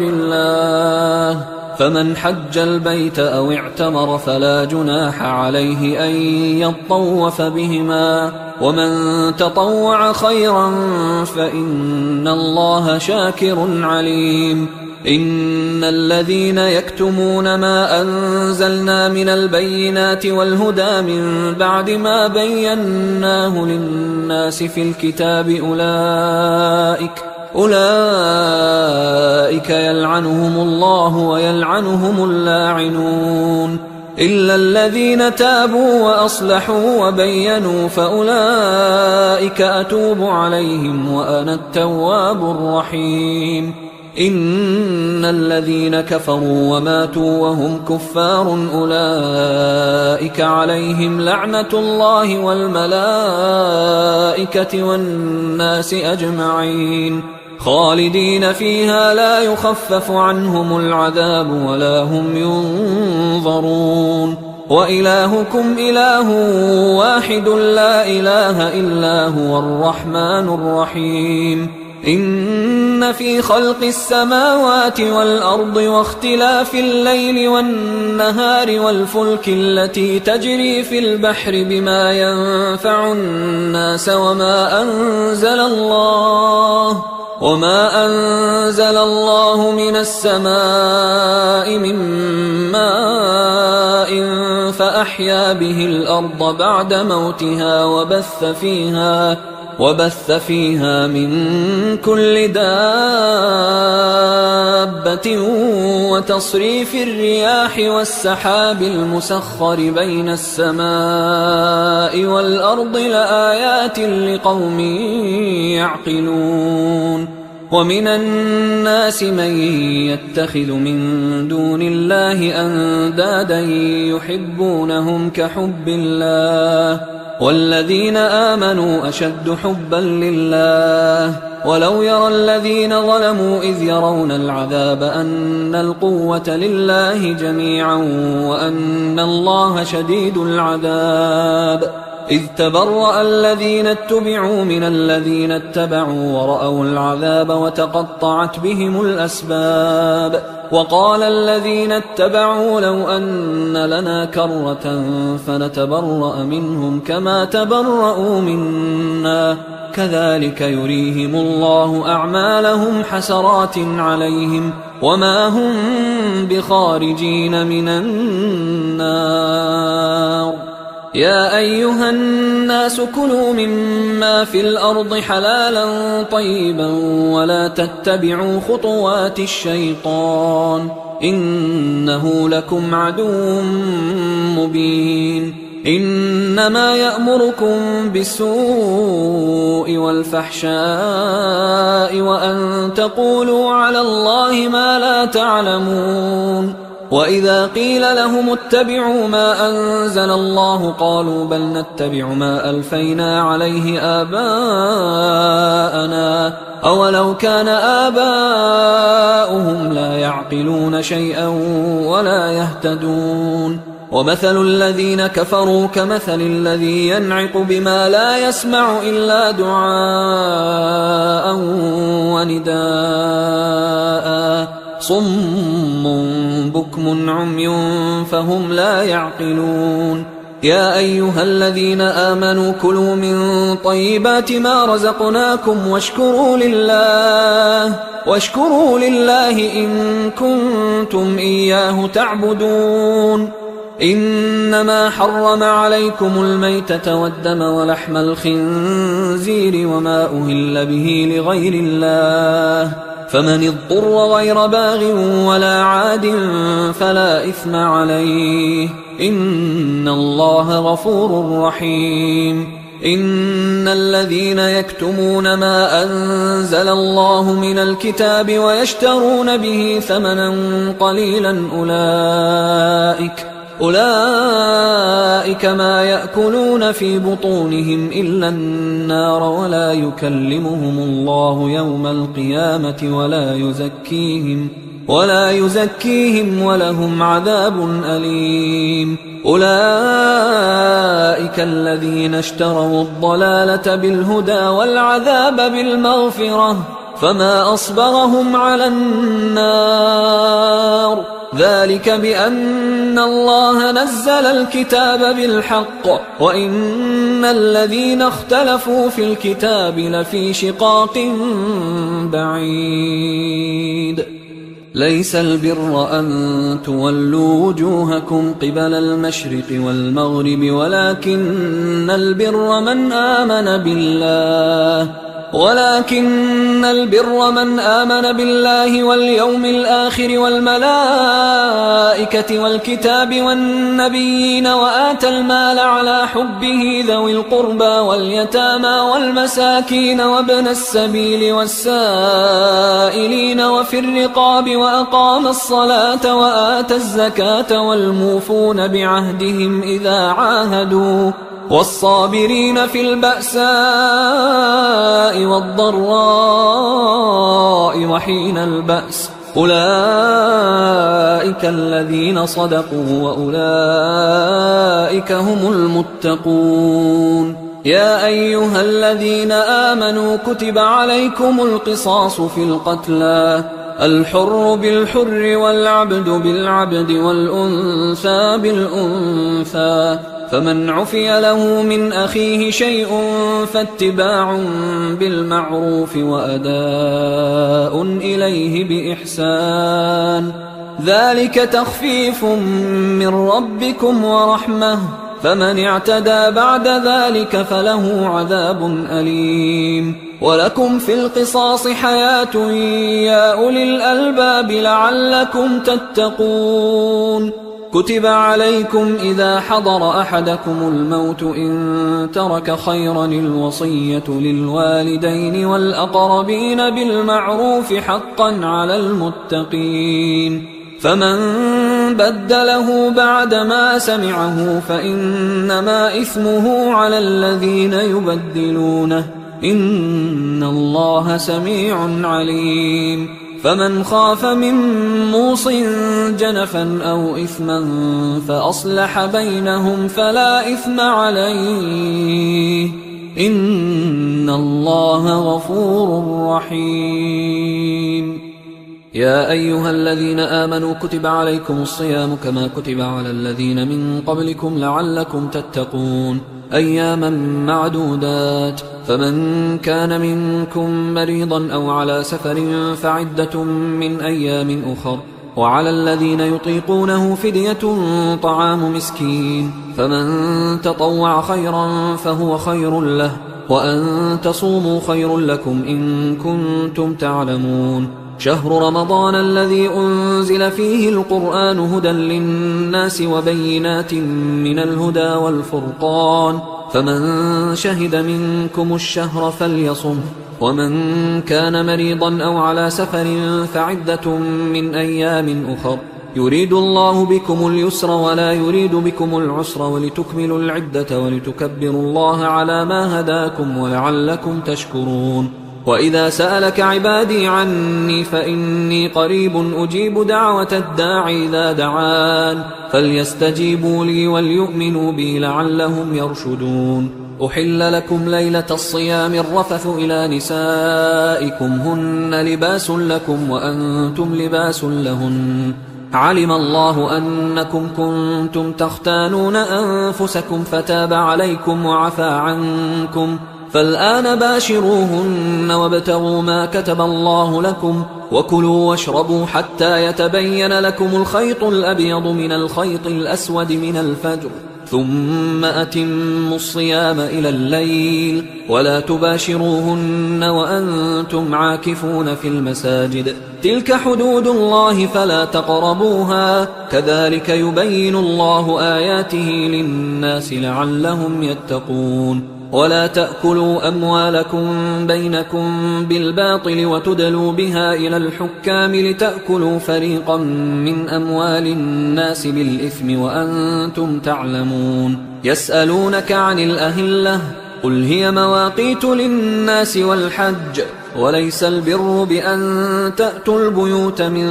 S1: الله فمن حج البيت أو اعتمر فلا جناح عليه أن يطوف بهما ومن تطوع خيرا فإن الله شاكر عليم إن الذين يكتمون ما أنزلنا من البينات والهدى من بعد ما بيناه للناس في الكتاب أولئك يلعنهم الله ويلعنهم اللاعنون إلا الذين تابوا وأصلحوا وبينوا فأولئك أتوب عليهم وأنا التواب الرحيم إن الذين كفروا وماتوا وهم كفار أولئك عليهم لعنة الله والملائكة والناس أجمعين خالدين فيها لا يخفف عنهم العذاب ولا هم ينظرون وإلهكم إله واحد لا إله إلا هو الرحمن الرحيم إن في خلق السماوات والأرض واختلاف الليل والنهار والفلك التي تجري في البحر بما ينفع الناس وما أنزل الله من السماء من ماء فأحيا به الأرض بعد موتها وبث فيها من كل دابة وتصريف الرياح والسحاب المسخر بين السماء والأرض لآيات لقوم يعقلون ومن الناس من يتخذ من دون الله أندادا يحبونهم كحب الله والذين آمنوا أشد حبا لله ولو يرى الذين ظلموا إذ يرون العذاب أن القوة لله جميعا وأن الله شديد العذاب إذ تبرأ الذين اتبعوا من الذين اتبعوا ورأوا العذاب وتقطعت بهم الأسباب وقال الذين اتبعوا لو أن لنا كرة فنتبرأ منهم كما تبرأوا منا كذلك يريهم الله أعمالهم حسرات عليهم وما هم بخارجين من النار يا أيها الناس كلوا مما في الأرض حلالا طيبا ولا تتبعوا خطوات الشيطان إنه لكم عدو مبين إنما يأمركم بالسوء والفحشاء وأن تقولوا على الله ما لا تعلمون وإذا قيل لهم اتبعوا ما أنزل الله قالوا بل نتبع ما ألفينا عليه آباءنا أولو كان آباؤهم لا يعقلون شيئا ولا يهتدون ومثل الذين كفروا كمثل الذي ينعق بما لا يسمع إلا دعاء ونداء صم بكم عمي فهم لا يعقلون يا أيها الذين آمنوا كلوا من طيبات ما رزقناكم واشكروا لله إن كنتم إياه تعبدون إنما حرم عليكم الميتة والدم ولحم الخنزير وما أهل به لغير الله فمن اضطر غير باغ ولا عاد فلا إثم عليه إن الله غفور رحيم إن الذين يكتمون ما أنزل الله من الكتاب ويشترون به ثمنا قليلا أولئك ما يأكلون في بطونهم إلا النار ولا يكلمهم الله يوم القيامة ولا يزكيهم ولهم عذاب أليم أولئك الذين اشتروا الضلالة بالهدى والعذاب بالمغفرة فما أصبرهم على النار ذلك بأن الله نزل الكتاب بالحق وإن الذين اختلفوا في الكتاب لفي شقاق بعيد ليس البر أن تولوا وجوهكم قبل المشرق والمغرب ولكن البر من آمن بالله واليوم الآخر والملائكة والكتاب والنبيين وآتى المال على حبه ذوي القربى واليتامى والمساكين وابن السبيل والسائلين وفي الرقاب وأقام الصلاة وآتى الزكاة والموفون بعهدهم إذا عاهدوا والصابرين في البأساء والضراء وحين البأس أولئك الذين صدقوا وأولئك هم المتقون يا أيها الذين آمنوا كتب عليكم القصاص في القتلى الحر بالحر والعبد بالعبد والأنثى بالأنثى فمن عفي له من أخيه شيء فاتباع بالمعروف وأداء إليه بإحسان ذلك تخفيف من ربكم ورحمة فمن اعتدى بعد ذلك فله عذاب أليم ولكم في القصاص حياة يا أولي الألباب لعلكم تتقون كتب عليكم إذا حضر أحدكم الموت إن ترك خيرا الوصية للوالدين والأقربين بالمعروف حقا على المتقين فمن بدله بعدما سمعه فإنما إثمه على الذين يبدلونه إن الله سميع عليم فمن خاف من موص جنفا أو إثما فأصلح بينهم فلا إثم عليه إن الله غفور رحيم. يا أيها الذين آمنوا كتب عليكم الصيام كما كتب على الذين من قبلكم لعلكم تتقون أياما معدودات، فمن كان منكم مريضا أو على سفر فعدة من أيام أخر، وعلى الذين يطيقونه فدية طعام مسكين، فمن تطوع خيرا فهو خير له، وأن تصوموا خير لكم إن كنتم تعلمون. شهر رمضان الذي أنزل فيه القرآن هدى للناس وبينات من الهدى والفرقان، فمن شهد منكم الشهر فليصم، ومن كان مريضا أو على سفر فعدة من أيام أخر، يريد الله بكم اليسر ولا يريد بكم العسر ولتكملوا العدة ولتكبروا الله على ما هداكم ولعلكم تشكرون. وإذا سألك عبادي عني فإني قريب أجيب دعوة الداعي إذا دعان، فليستجيبوا لي وليؤمنوا بي لعلهم يرشدون. أحل لكم ليلة الصيام الرفث إلى نسائكم هن لباس لكم وأنتم لباس لهن، علم الله أنكم كنتم تختانون أنفسكم فتاب عليكم وعفى عنكم، فالآن باشروهن وابتغوا ما كتب الله لكم، وكلوا واشربوا حتى يتبين لكم الخيط الأبيض من الخيط الأسود من الفجر، ثم أتموا الصيام إلى الليل، ولا تباشروهن وأنتم عاكفون في المساجد، تلك حدود الله فلا تقربوها، كذلك يبين الله آياته للناس لعلهم يتقون. ولا تأكلوا أموالكم بينكم بالباطل وتدلوا بها إلى الحكام لتأكلوا فريقا من أموال الناس بالإثم وأنتم تعلمون. يسألونك عن الأهلة قل هي مواقيت للناس والحج، وليس البر بأن تأتوا البيوت من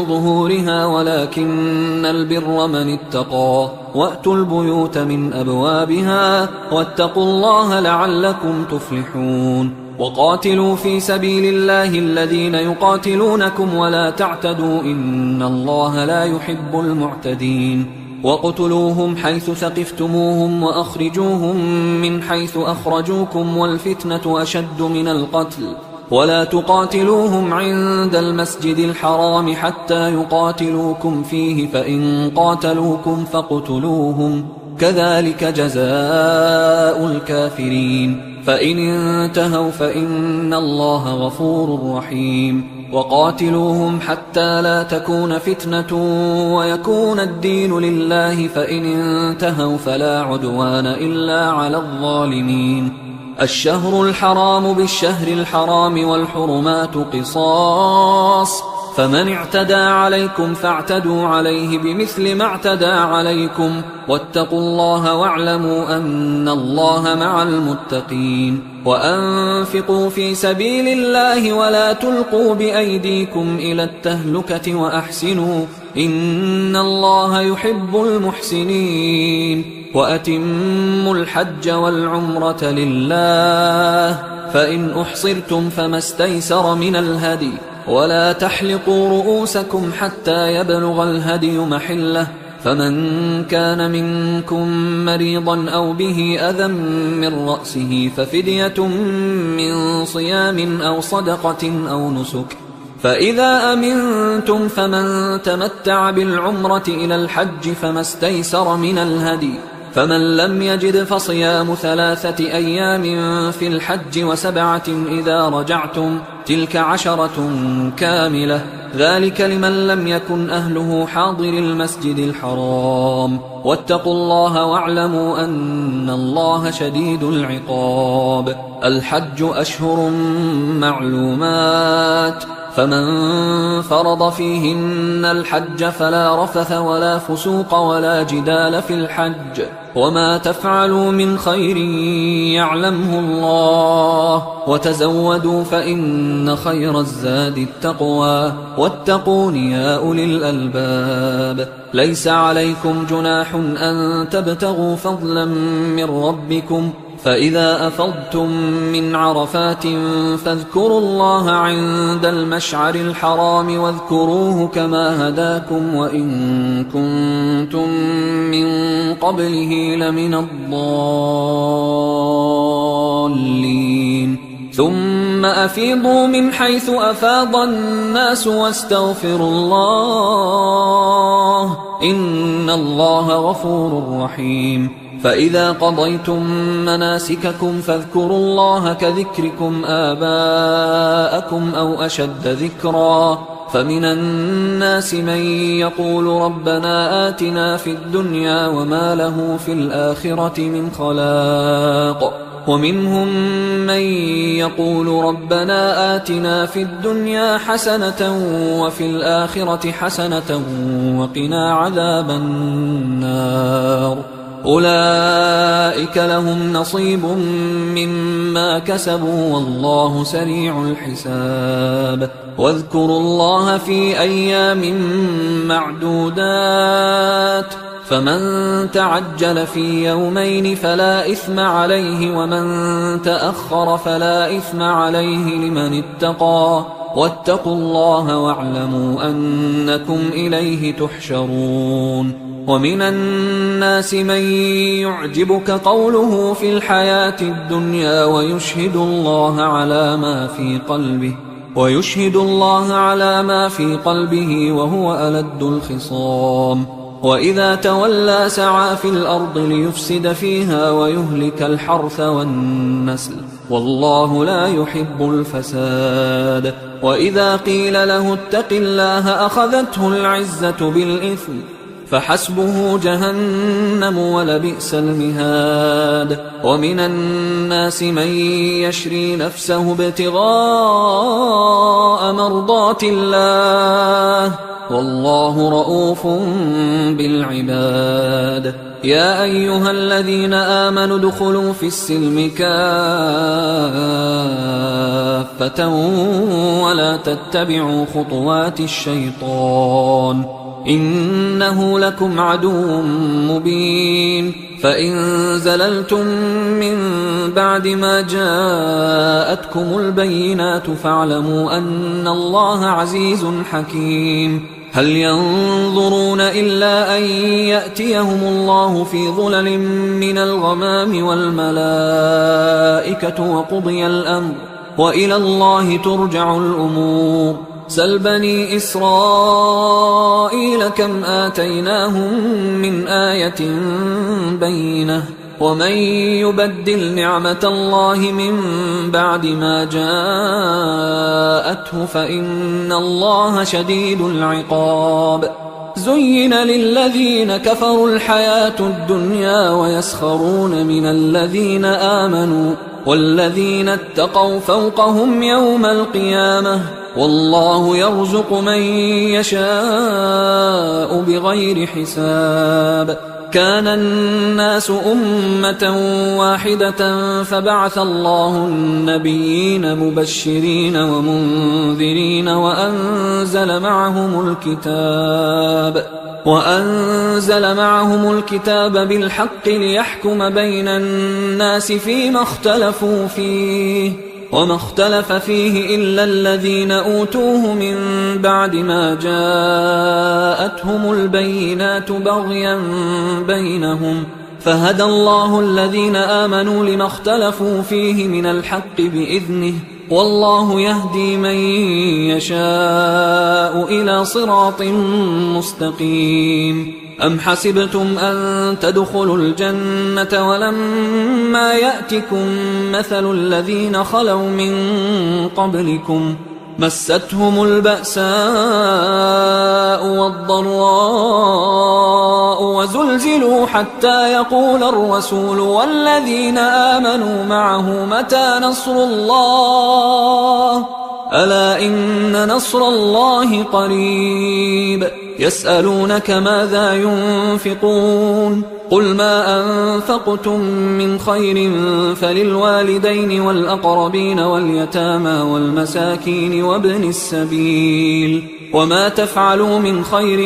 S1: ظهورها ولكن البر من اتقى، وأتوا البيوت من أبوابها واتقوا الله لعلكم تفلحون. وقاتلوا في سبيل الله الذين يقاتلونكم ولا تعتدوا إن الله لا يحب المعتدين. وقتلوهم حيث ثقفتموهم وأخرجوهم من حيث أخرجوكم والفتنة أشد من القتل، ولا تقاتلوهم عند المسجد الحرام حتى يقاتلوكم فيه، فإن قاتلوكم فاقتلوهم، كذلك جزاء الكافرين، فإن انتهوا فإن الله غفور رحيم. وقاتلوهم حتى لا تكون فتنة ويكون الدين لله، فإن انتهوا فلا عدوان إلا على الظالمين. الشهر الحرام بالشهر الحرام والحرمات قصاص، فمن اعتدى عليكم فاعتدوا عليه بمثل ما اعتدى عليكم، واتقوا الله واعلموا أن الله مع المتقين. وأنفقوا في سبيل الله ولا تلقوا بأيديكم إلى التهلكة وأحسنوا إن الله يحب المحسنين. وأتموا الحج والعمرة لله، فإن أحصرتم فما استيسر من الهدي، ولا تحلقوا رؤوسكم حتى يبلغ الهدي محله، فمن كان منكم مريضا أو به أذى من رأسه ففدية من صيام أو صدقة أو نسك، فإذا أمنتم فمن تمتع بالعمرة إلى الحج فما استيسر من الهدي، فمن لم يجد فصيام 3 أيام في الحج و7 إذا رجعتم، تلك 10 كاملة، ذلك لمن لم يكن أهله حاضر المسجد الحرام. واتقوا الله واعلموا أن الله شديد العقاب. الحج أشهر معلومات، فمن فرض فيهن الحج فلا رفث ولا فسوق ولا جدال في الحج وما تفعلوا من خير يعلمه الله وتزودوا فإن خير الزاد التقوى واتقون يا أولي الألباب ليس عليكم جناح أن تبتغوا فضلا من ربكم فإذا أفضتم من عرفات فاذكروا الله عند المشعر الحرام واذكروه كما هداكم وإن كنتم من قبله لمن الضالين ثم أفيضوا من حيث أفاض الناس واستغفروا الله إن الله غفور رحيم فإذا قضيتم مناسككم فاذكروا الله كذكركم آباءكم أو أشد ذكرا فمن الناس من يقول ربنا آتنا في الدنيا وما له في الآخرة من خلاق ومنهم من يقول ربنا آتنا في الدنيا حسنة وفي الآخرة حسنة وقنا عذاب النار أولئك لهم نصيب مما كسبوا والله سريع الحساب واذكروا الله في أيام معدودات فمن تعجل في يومين فلا إثم عليه ومن تأخر فلا إثم عليه لمن اتقى واتقوا الله واعلموا أنكم إليه تحشرون ومن الناس من يعجبك قوله في الحياة الدنيا ويشهد الله على ما في قلبه وهو ألد الخصام وإذا تولى سعى في الأرض ليفسد فيها ويهلك الحرث والنسل والله لا يحب الفساد وإذا قيل له اتق الله أخذته العزة بالإثم فحسبه جهنم ولبئس المهاد ومن الناس من يشري نفسه ابتغاء مرضات الله والله رؤوف بالعباد يا أيها الذين آمنوا ادخلوا في السلم كافة ولا تتبعوا خطوات الشيطان إنه لكم عدو مبين فإن زللتم من بعد ما جاءتكم البينات فاعلموا أن الله عزيز حكيم هل ينظرون إلا أن يأتيهم الله في ظلل من الغمام والملائكة وقضي الأمر وإلى الله ترجع الأمور سل بني إسرائيل كم آتيناهم من آية بينة ومن يبدل نعمة الله من بعد ما جاءته فإن الله شديد العقاب زين للذين كفروا الحياة الدنيا ويسخرون من الذين آمنوا والذين اتقوا فوقهم يوم القيامة والله يرزق من يشاء بغير حساب كان الناس أمة واحدة فبعث الله النبيين مبشرين ومنذرين وأنزل معهم الكتاب بالحق ليحكم بين الناس فيما اختلفوا فيه وما اختلف فيه إلا الذين أوتوه من بعد ما جاءتهم البينات بغيا بينهم فهدى الله الذين آمنوا لما اختلفوا فيه من الحق بإذنه والله يهدي من يشاء إلى صراط مستقيم أم حسبتم أن تدخلوا الجنة ولما يأتكم مثل الذين خلوا من قبلكم مستهم البأساء والضراء وزلزلوا حتى يقول الرسول والذين آمنوا معه متى نصر الله ألا إن نصر الله قريب يسألونك ماذا ينفقون قل ما أنفقتم من خير فللوالدين والأقربين واليتامى والمساكين وابن السبيل وما تفعلوا من خير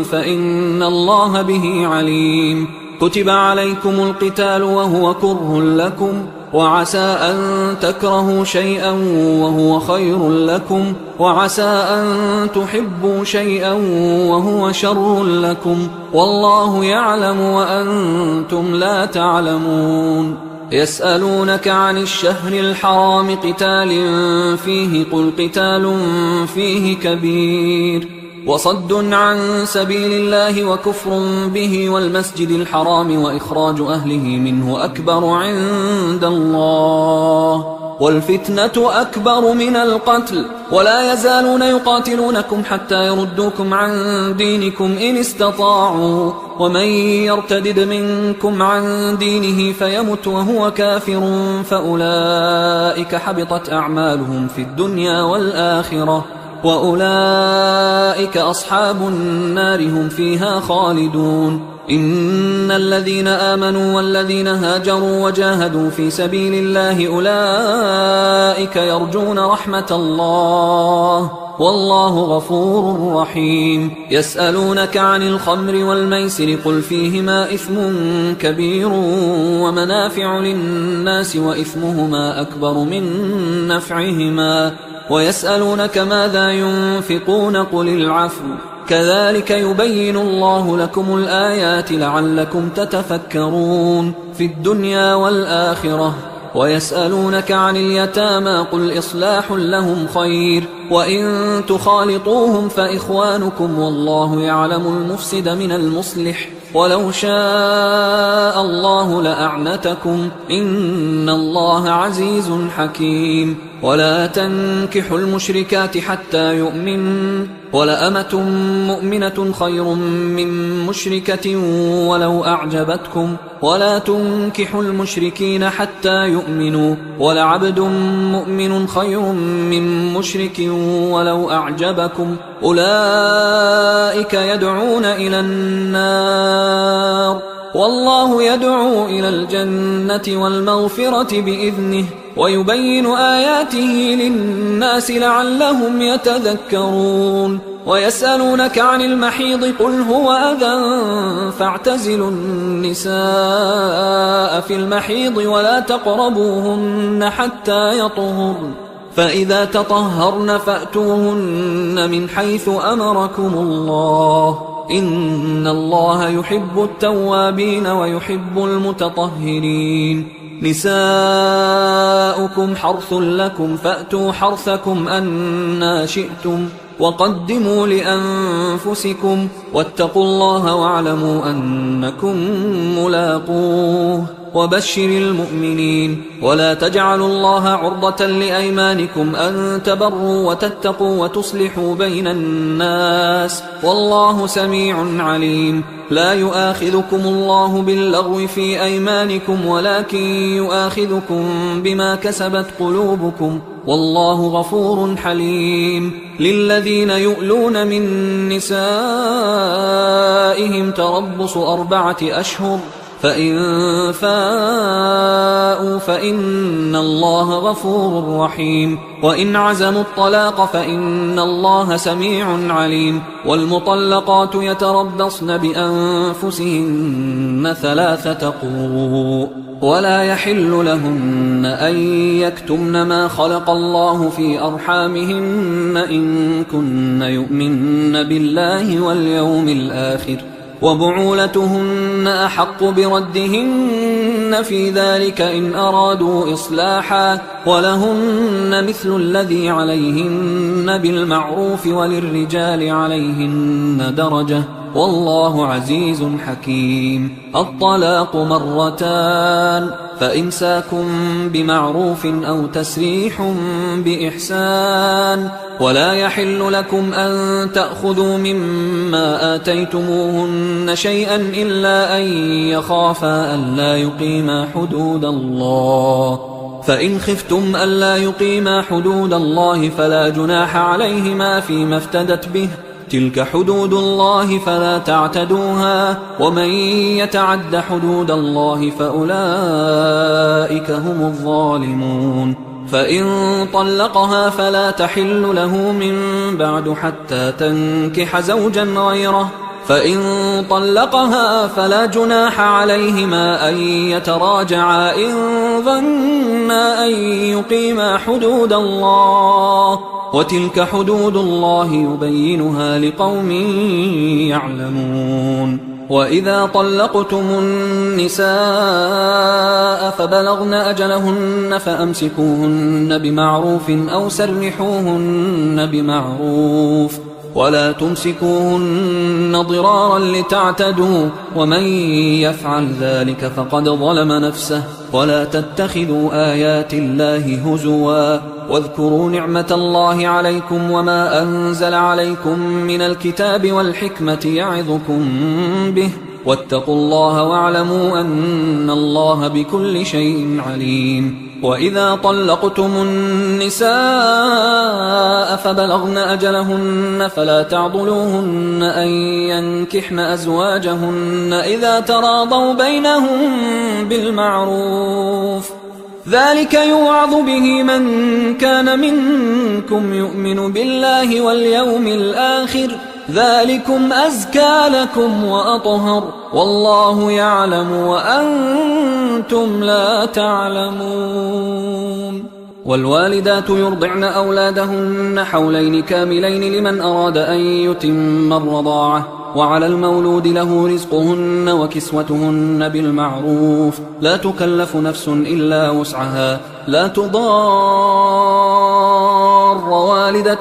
S1: فإن الله به عليم كتب عليكم القتال وهو كره لكم وعسى أن تكرهوا شيئا وهو خير لكم وعسى أن تحبوا شيئا وهو شر لكم والله يعلم وأنتم لا تعلمون يسألونك عن الشهر الحرام قتال فيه قل قتال فيه كبير وصد عن سبيل الله وكفر به والمسجد الحرام وإخراج أهله منه أكبر عند الله والفتنة أكبر من القتل ولا يزالون يقاتلونكم حتى يردوكم عن دينكم إن استطاعوا ومن يرتدد منكم عن دينه فيمت وهو كافر فأولئك حبطت أعمالهم في الدنيا والآخرة وأولئك أصحاب النار هم فيها خالدون إن الذين آمنوا والذين هاجروا وجاهدوا في سبيل الله أولئك يرجون رحمة الله والله غفور رحيم يسألونك عن الخمر والميسر قل فيهما إثم كبير ومنافع للناس وإثمهما أكبر من نفعهما ويسألونك ماذا ينفقون قل العفو كذلك يبين الله لكم الآيات لعلكم تتفكرون في الدنيا والآخرة ويسألونك عن اليتامى قل إصلاح لهم خير وإن تخالطوهم فإخوانكم والله يعلم المفسد من المصلح ولو شاء الله لأعنتكم إن الله عزيز حكيم ولا تنكحوا المشركات حتى يؤمنوا ولأمة مؤمنة خير من مشركة ولو أعجبتكم ولا تنكحوا المشركين حتى يؤمنوا ولعبد مؤمن خير من مشرك ولو أعجبكم أولئك يدعون إلى النار والله يدعو إلى الجنة والمغفرة بإذنه ويبين آياته للناس لعلهم يتذكرون ويسألونك عن المحيض قل هو أذى فاعتزلوا النساء في المحيض ولا تقربوهن حتى يطهرن فإذا تطهرن فأتوهن من حيث أمركم الله إن الله يحب التوابين ويحب المتطهرين نساؤكم حرث لكم فأتوا حرثكم أنى شئتم وقدموا لأنفسكم واتقوا الله واعلموا أنكم ملاقوه وبشر المؤمنين ولا تجعلوا الله عرضة لأيمانكم أن تبروا وتتقوا وتصلحوا بين الناس والله سميع عليم لا يؤاخذكم الله باللغو في أيمانكم ولكن يؤاخذكم بما كسبت قلوبكم والله غفور حليم للذين يؤلون من نسائهم تربص 4 أشهر فإن فاءوا فإن الله غفور رحيم وإن عزموا الطلاق فإن الله سميع عليم والمطلقات يتربصن بأنفسهن 3 قروء ولا يحل لهن أن يكتمن ما خلق الله في أرحامهن إن كن يؤمن بالله واليوم الآخر وبعولتهن أحق بردهن في ذلك إن أرادوا إصلاحا ولهن مثل الذي عليهن بالمعروف وللرجال عليهن درجة والله عزيز حكيم الطلاق 2 فإمساك بمعروف أو تسريح بإحسان ولا يحل لكم أن تأخذوا مما آتيتموهن شيئا إلا أن يخافا ألا يقيما حدود الله فإن خفتم ألا يقيما حدود الله فلا جناح عليهما فيما افتدت به، تلك حدود الله فلا تعتدوها، ومن يتعد حدود الله فأولئك هم الظالمون. فإن طلقها فلا تحل له من بعد حتى تنكح زوجا غيره، فإن طلقها فلا جناح عليهما أن يتراجعا إن ظنا أن يقيما حدود الله، وتلك حدود الله يبينها لقوم يعلمون. وإذا طلقتم النساء فبلغن أجلهن فأمسكوهن بمعروف أو سرحوهن بمعروف، ولا تمسكوهن ضرارا لتعتدوا، ومن يفعل ذلك فقد ظلم نفسه. ولا تتخذوا آيات الله هزوا، واذكروا نعمة الله عليكم وما أنزل عليكم من الكتاب والحكمة يعظكم به، واتقوا الله واعلموا أن الله بكل شيء عليم. وإذا طلقتم النساء فبلغن أجلهن فلا تعضلوهن أن ينكحن أزواجهن إذا تراضوا بينهم بالمعروف، ذلك يوعظ به من كان منكم يؤمن بالله واليوم الآخر، ذلكم أزكى لكم وأطهر، والله يعلم وأنتم لا تعلمون. والوالدات يرضعن أولادهن حولين كاملين لمن أراد أن يتم الرضاعة، وعلى المولود له رزقهن وكسوتهن بالمعروف، لا تكلف نفس إلا وسعها، لا تضار والدة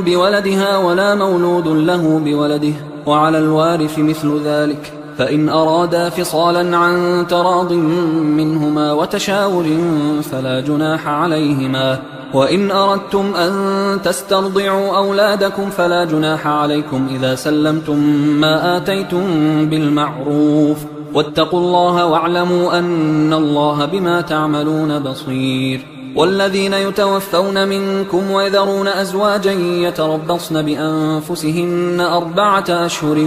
S1: بولدها ولا مولود له بولده، وعلى الوارث مثل ذلك، فإن أرادا فصالا عن تراض منهما وتشاور فلا جناح عليهما. وإن أردتم أن تسترضعوا أولادكم فلا جناح عليكم إذا سلمتم ما آتيتم بالمعروف، واتقوا الله واعلموا أن الله بما تعملون بصير. والذين يتوفون منكم ويذرون أزواجا يتربصن بأنفسهن 4 أشهر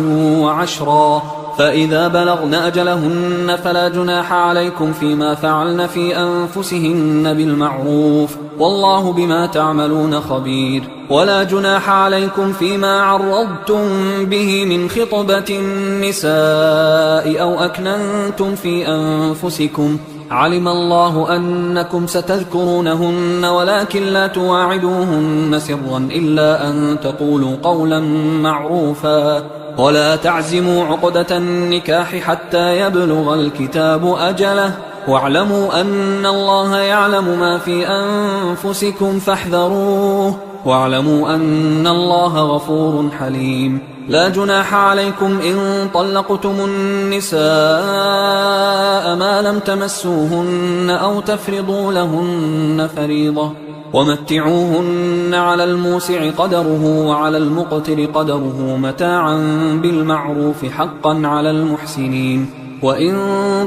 S1: و10، فإذا بلغن أجلهن فلا جناح عليكم فيما فعلن في أنفسهن بالمعروف، والله بما تعملون خبير. ولا جناح عليكم فيما عرضتم به من خطبة النساء أو أكننتم في أنفسكم، علم الله أنكم ستذكرونهن ولكن لا تواعدوهن سرا إلا أن تقولوا قولا معروفا، ولا تعزموا عقدة النكاح حتى يبلغ الكتاب أجله، واعلموا أن الله يعلم ما في أنفسكم فاحذروه، واعلموا أن الله غفور حليم. لا جناح عليكم إن طلقتم النساء ما لم تمسوهن أو تفرضوا لهن فريضة، ومتعوهن على الموسع قدره وعلى المقتر قدره متاعا بالمعروف حقا على المحسنين. وإن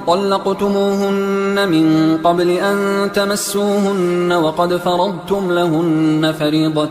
S1: طلقتموهن من قبل أن تمسوهن وقد فرضتم لهن فريضة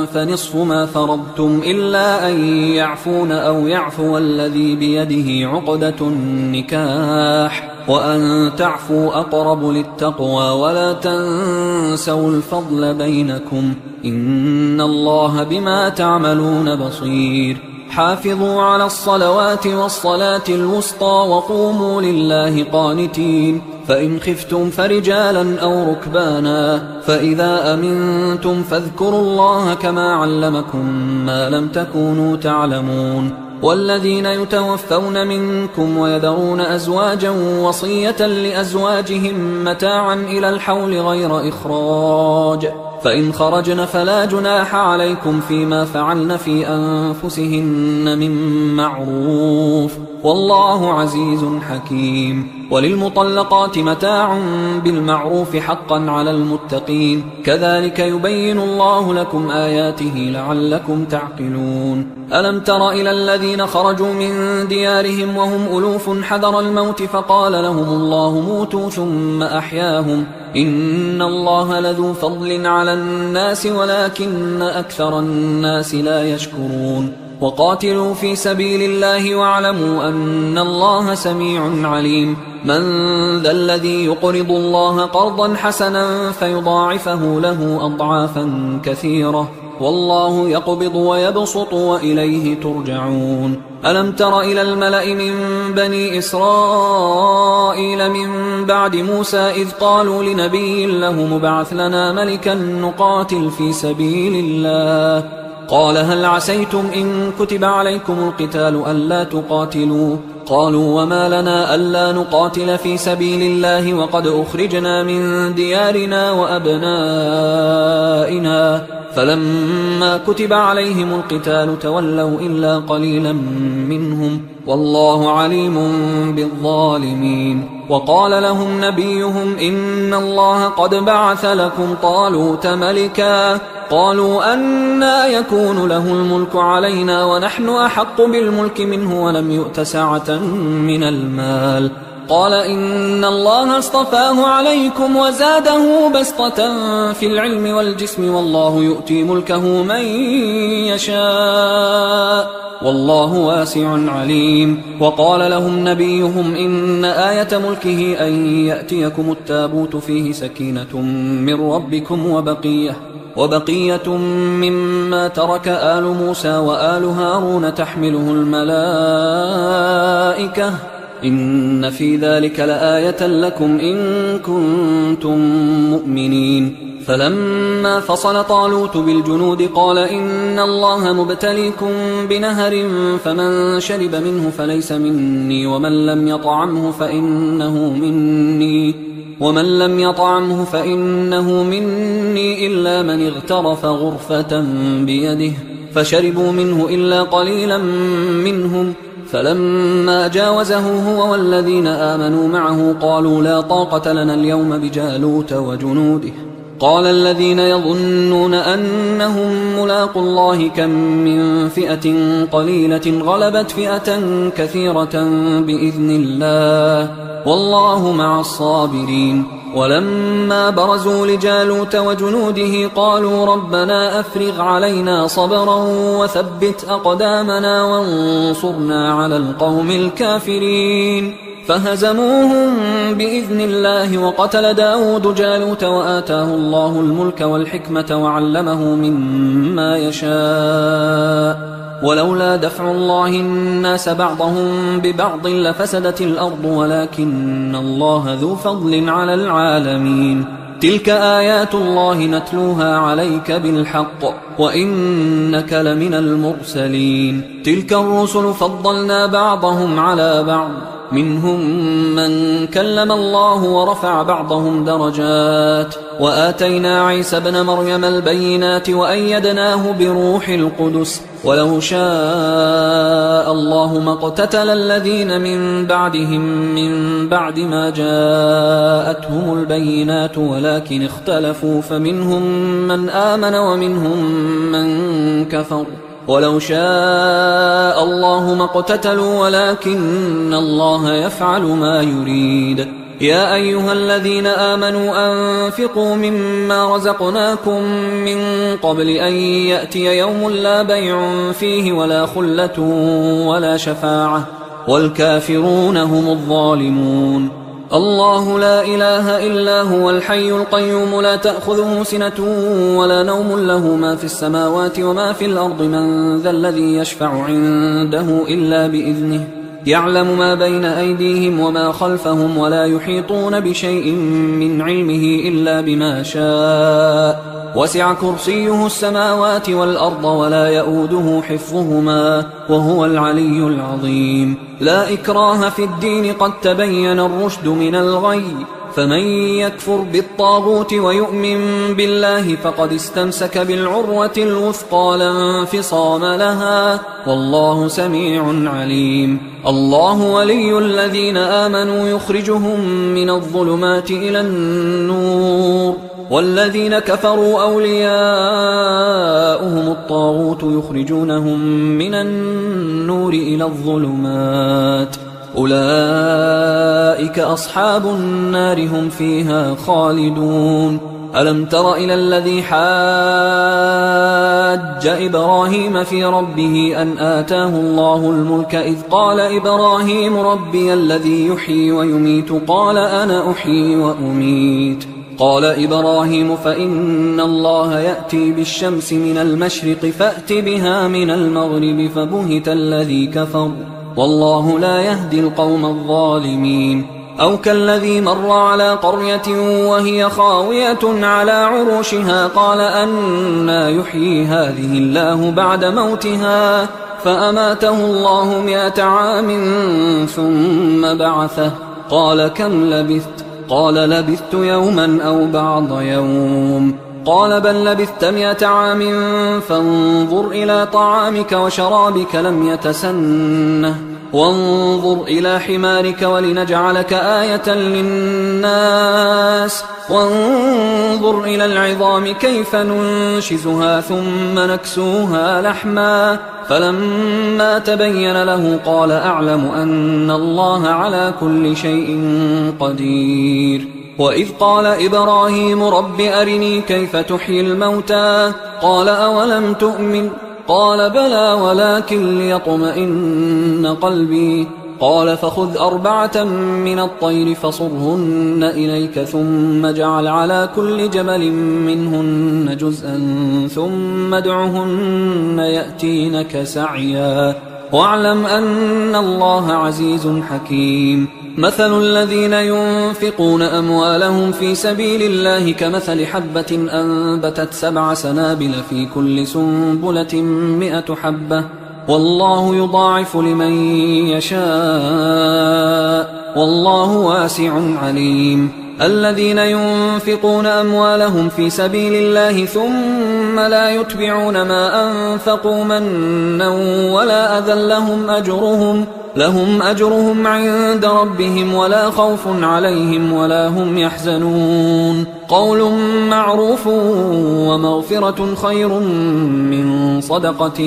S1: فنصف ما فرضتم إلا أن يعفون أو يعفو الذي بيده عقدة النكاح، وأن تعفوا أقرب للتقوى، ولا تنسوا الفضل بينكم، إن الله بما تعملون بصير. حافظوا على الصلوات والصلاة الوسطى وقوموا لله قانتين، فإن خفتم فرجالا أو ركبانا، فإذا أمنتم فاذكروا الله كما علمكم ما لم تكونوا تعلمون. والذين يتوفون منكم ويذرون أزواجا وصية لأزواجهم متاعا إلى الحول غير إخراج، فإن خرجن فلا جناح عليكم فيما فعلن في أنفسهن من معروف، والله عزيز حكيم. وللمطلقات متاع بالمعروف حقا على المتقين كذلك يبين الله لكم آياته لعلكم تعقلون ألم تر إلى الذين خرجوا من ديارهم وهم ألوف حذر الموت فقال لهم الله موتوا ثم أحياهم إن الله لذو فضل على الناس ولكن أكثر الناس لا يشكرون وقاتلوا في سبيل الله واعلموا أن الله سميع عليم من ذا الذي يقرض الله قرضا حسنا فيضاعفه له أضعافا كثيرة والله يقبض ويبسط وإليه ترجعون ألم تر إلى الملأ من بني إسرائيل من بعد موسى إذ قالوا لنبي له مبعث لنا ملكا نقاتل في سبيل الله قال هل عسيتم إن كتب عليكم القتال ألا تقاتلوا قالوا وما لنا ألا نقاتل في سبيل الله وقد أخرجنا من ديارنا وأبنائنا فلما كتب عليهم القتال تولوا إلا قليلا منهم والله عليم بالظالمين وقال لهم نبيهم إن الله قد بعث لكم طالوت ملكا قالوا أنى يكون له الملك علينا ونحن أحق بالملك منه ولم يؤت سعة من المال قال إن الله اصطفاه عليكم وزاده بسطة في العلم والجسم والله يؤتي ملكه من يشاء والله واسع عليم وقال لهم نبيهم إن آية ملكه أن يأتيكم التابوت فيه سكينة من ربكم وبقية مما ترك آل موسى وآل هارون تحمله الملائكة إن في ذلك لآية لكم إن كنتم مؤمنين فلما فصل طالوت بالجنود قال إن الله مبتليكم بنهر فمن شرب منه فليس مني ومن لم يطعمه فإنه مني إلا من اغترف غرفة بيده فشربوا منه إلا قليلا منهم فلما جاوزه هو والذين آمنوا معه قالوا لا طاقة لنا اليوم بجالوت وجنوده قال الذين يظنون أنهم ملاقوا الله كم من فئة قليلة غلبت فئة كثيرة بإذن الله والله مع الصابرين ولما برزوا لجالوت وجنوده قالوا ربنا أفرغ علينا صبرا وثبت أقدامنا وانصرنا على القوم الكافرين فهزموهم بإذن الله وقتل داود جالوت وآتاه الله الملك والحكمة وعلمه مما يشاء ولولا دفع الله الناس بعضهم ببعض لفسدت الأرض ولكن الله ذو فضل على العالمين تلك آيات الله نتلوها عليك بالحق وإنك لمن المرسلين تلك الرسل فضلنا بعضهم على بعض منهم من كلم الله ورفع بعضهم درجات وآتينا عيسى ابن مريم البينات وأيدناه بروح القدس ولو شاء الله ما اقتتل الذين من بعدهم من بعد ما جاءتهم البينات ولكن اختلفوا فمنهم من آمن ومنهم من كفر ولو شاء الله ما اقتتلوا ولكن الله يفعل ما يريد يا أيها الذين آمنوا أنفقوا مما رزقناكم من قبل أن يأتي يوم لا بيع فيه ولا خلة ولا شفاعة والكافرون هم الظالمون الله لا إله إلا هو الحي القيوم لا تأخذه سنة ولا نوم له ما في السماوات وما في الأرض من ذا الذي يشفع عنده إلا بإذنه يعلم ما بين أيديهم وما خلفهم ولا يحيطون بشيء من علمه إلا بما شاء وسع كرسيه السماوات والأرض ولا يؤوده حفظهما وهو العلي العظيم لا إكراه في الدين قد تبين الرشد من الغي فمن يكفر بالطاغوت ويؤمن بالله فقد استمسك بالعروة الوثقى لا انفصام لها، والله سميع عليم. الله ولي الذين آمنوا يخرجهم من الظلمات إلى النور، والذين كفروا أولياؤهم الطاغوت يخرجونهم من النور إلى الظلمات، أولئك أصحاب النار هم فيها خالدون. ألم تر إلى الذي حاج إبراهيم في ربه أن آتاه الله الملك إذ قال إبراهيم ربي الذي يحيي ويميت قال أنا أحيي وأميت. قال إبراهيم فإن الله يأتي بالشمس من المشرق فأت بها من المغرب فبهت الذي كفر والله لا يهدي القوم الظالمين. أو كالذي مر على قرية وهي خاوية على عروشها قال أنى يحيي هذه الله بعد موتها فأماته الله 100 عام ثم بعثه قال كم لبثت؟ قال لبثت يوما أو بعض يوم. قال بل لبثت 100 عام فانظر إلى طعامك وشرابك لم يتسنه وانظر إلى حمارك ولنجعلك آية للناس وانظر إلى العظام كيف ننشزها ثم نكسوها لحما فلما تبين له قال أعلم أن الله على كل شيء قدير. وإذ قال إبراهيم رب أرني كيف تحيي الموتى قال أولم تؤمن قال بلى ولكن ليطمئن قلبي قال فخذ 4 من الطير فصرهن إليك ثم اجعل على كل جبل منهن جزءا ثم ادعهن يأتينك سعيا واعلم أن الله عزيز حكيم. مثل الذين ينفقون أموالهم في سبيل الله كمثل حبة أنبتت 7 سنابل في كل سنبلة 100 حبة والله يضاعف لمن يشاء والله واسع عليم. الذين ينفقون أموالهم في سبيل الله ثم لا يتبعون ما أنفقوا منا ولا أذى لهم أجرهم عند ربهم ولا خوف عليهم ولا هم يحزنون. قول معروف ومغفرة خير من صدقة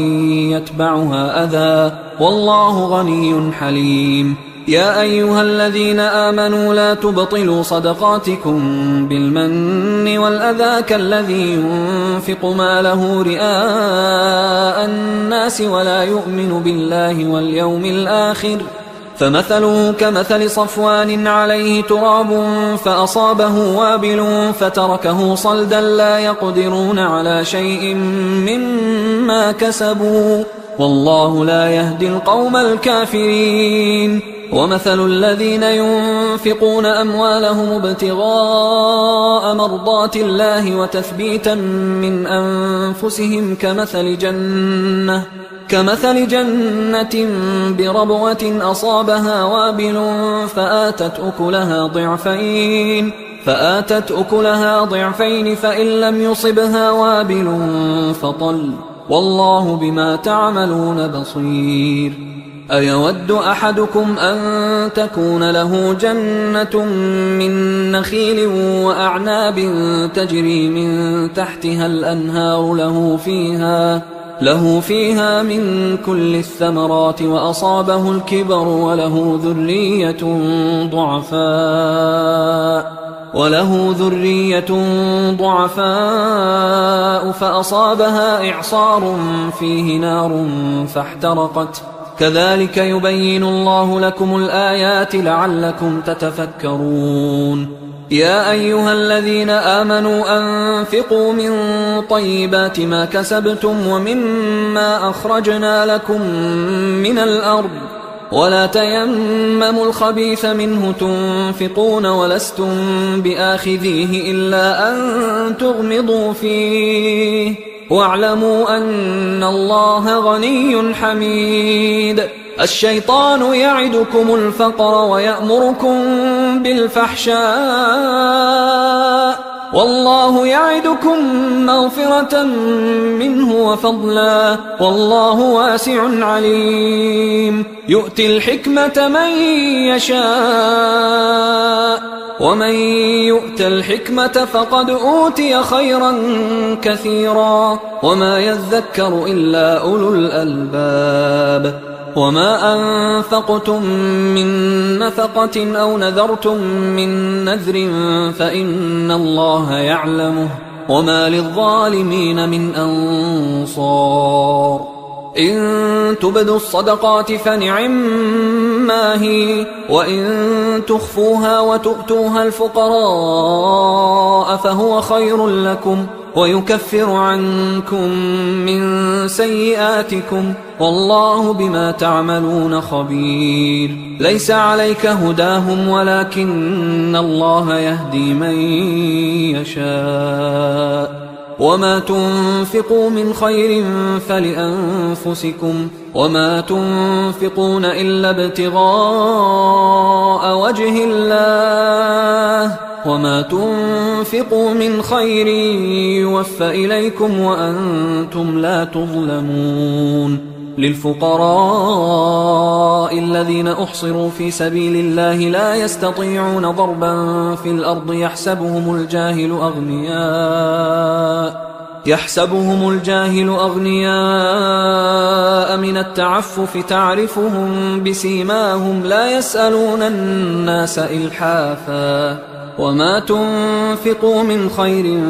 S1: يتبعها أذى والله غني حليم. يا أيها الذين آمنوا لا تبطلوا صدقاتكم بالمن والأذى كالذي ينفق ماله رئاء الناس ولا يؤمن بالله واليوم الآخر فمثله كمثل صفوان عليه تراب فأصابه وابل فتركه صلدا لا يقدرون على شيء مما كسبوا والله لا يهدي القوم الكافرين. ومثل الذين ينفقون أموالهم ابتغاء مرضات الله وتثبيتا من أنفسهم كمثل جنة بربوة أصابها وابل فآتت أكلها ضعفين فإن لم يصبها وابل فطل والله بما تعملون بصير. أيود أحدكم أن تكون له جنة من نخيل وأعناب تجري من تحتها الأنهار له فيها من كل الثمرات وأصابه الكبر وله ذرية ضعفاء فأصابها إعصار فيه نار فاحترقت كذلك يبين الله لكم الآيات لعلكم تتفكرون. يا أيها الذين آمنوا أنفقوا من طيبات ما كسبتم ومما أخرجنا لكم من الأرض ولا تيمموا الخبيث منه تنفقون ولستم بآخذيه إلا أن تغمضوا فيه واعلموا أن الله غني حميد. الشيطان يعدكم الفقر ويأمركم بالفحشاء والله يعدكم مغفرة منه وفضلا والله واسع عليم. يؤتي الحكمة من يشاء ومن يؤت الحكمة فقد أوتي خيرا كثيرا وما يذكر إلا أولو الألباب. وما أنفقتم من نفقة أو نذرتم من نذر فإن الله يعلمه وما للظالمين من أنصار. إن تبدوا الصدقات فنعما هي وإن تخفوها وتؤتوها الفقراء فهو خير لكم ويكفر عنكم من سيئاتكم والله بما تعملون خبير. ليس عليك هداهم ولكن الله يهدي من يشاء وما تنفقوا من خير فلأنفسكم وما تنفقون إلا ابتغاء وجه الله وما تنفقوا من خير يوفى إليكم وأنتم لا تظلمون. للفقراء الذين أحصروا في سبيل الله لا يستطيعون ضربا في الأرض يحسبهم الجاهل أغنياء من التعفف تعرفهم بسيماهم لا يسألون الناس إلحافا وما تنفقوا من خير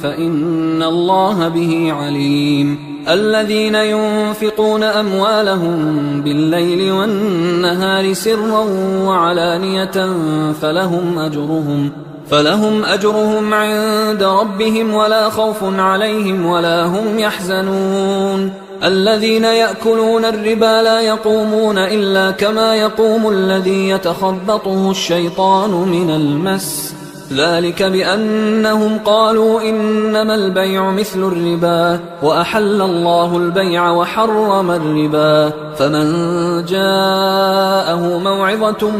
S1: فإن الله به عليم. الذين ينفقون أموالهم بالليل والنهار سرا وعلانية فلهم أجرهم عند ربهم ولا خوف عليهم ولا هم يحزنون. الذين يأكلون الربا لا يقومون إلا كما يقوم الذي يتخبطه الشيطان من المس ذلك بأنهم قالوا إنما البيع مثل الربا وأحل الله البيع وحرم الربا. فمن جاءه موعظة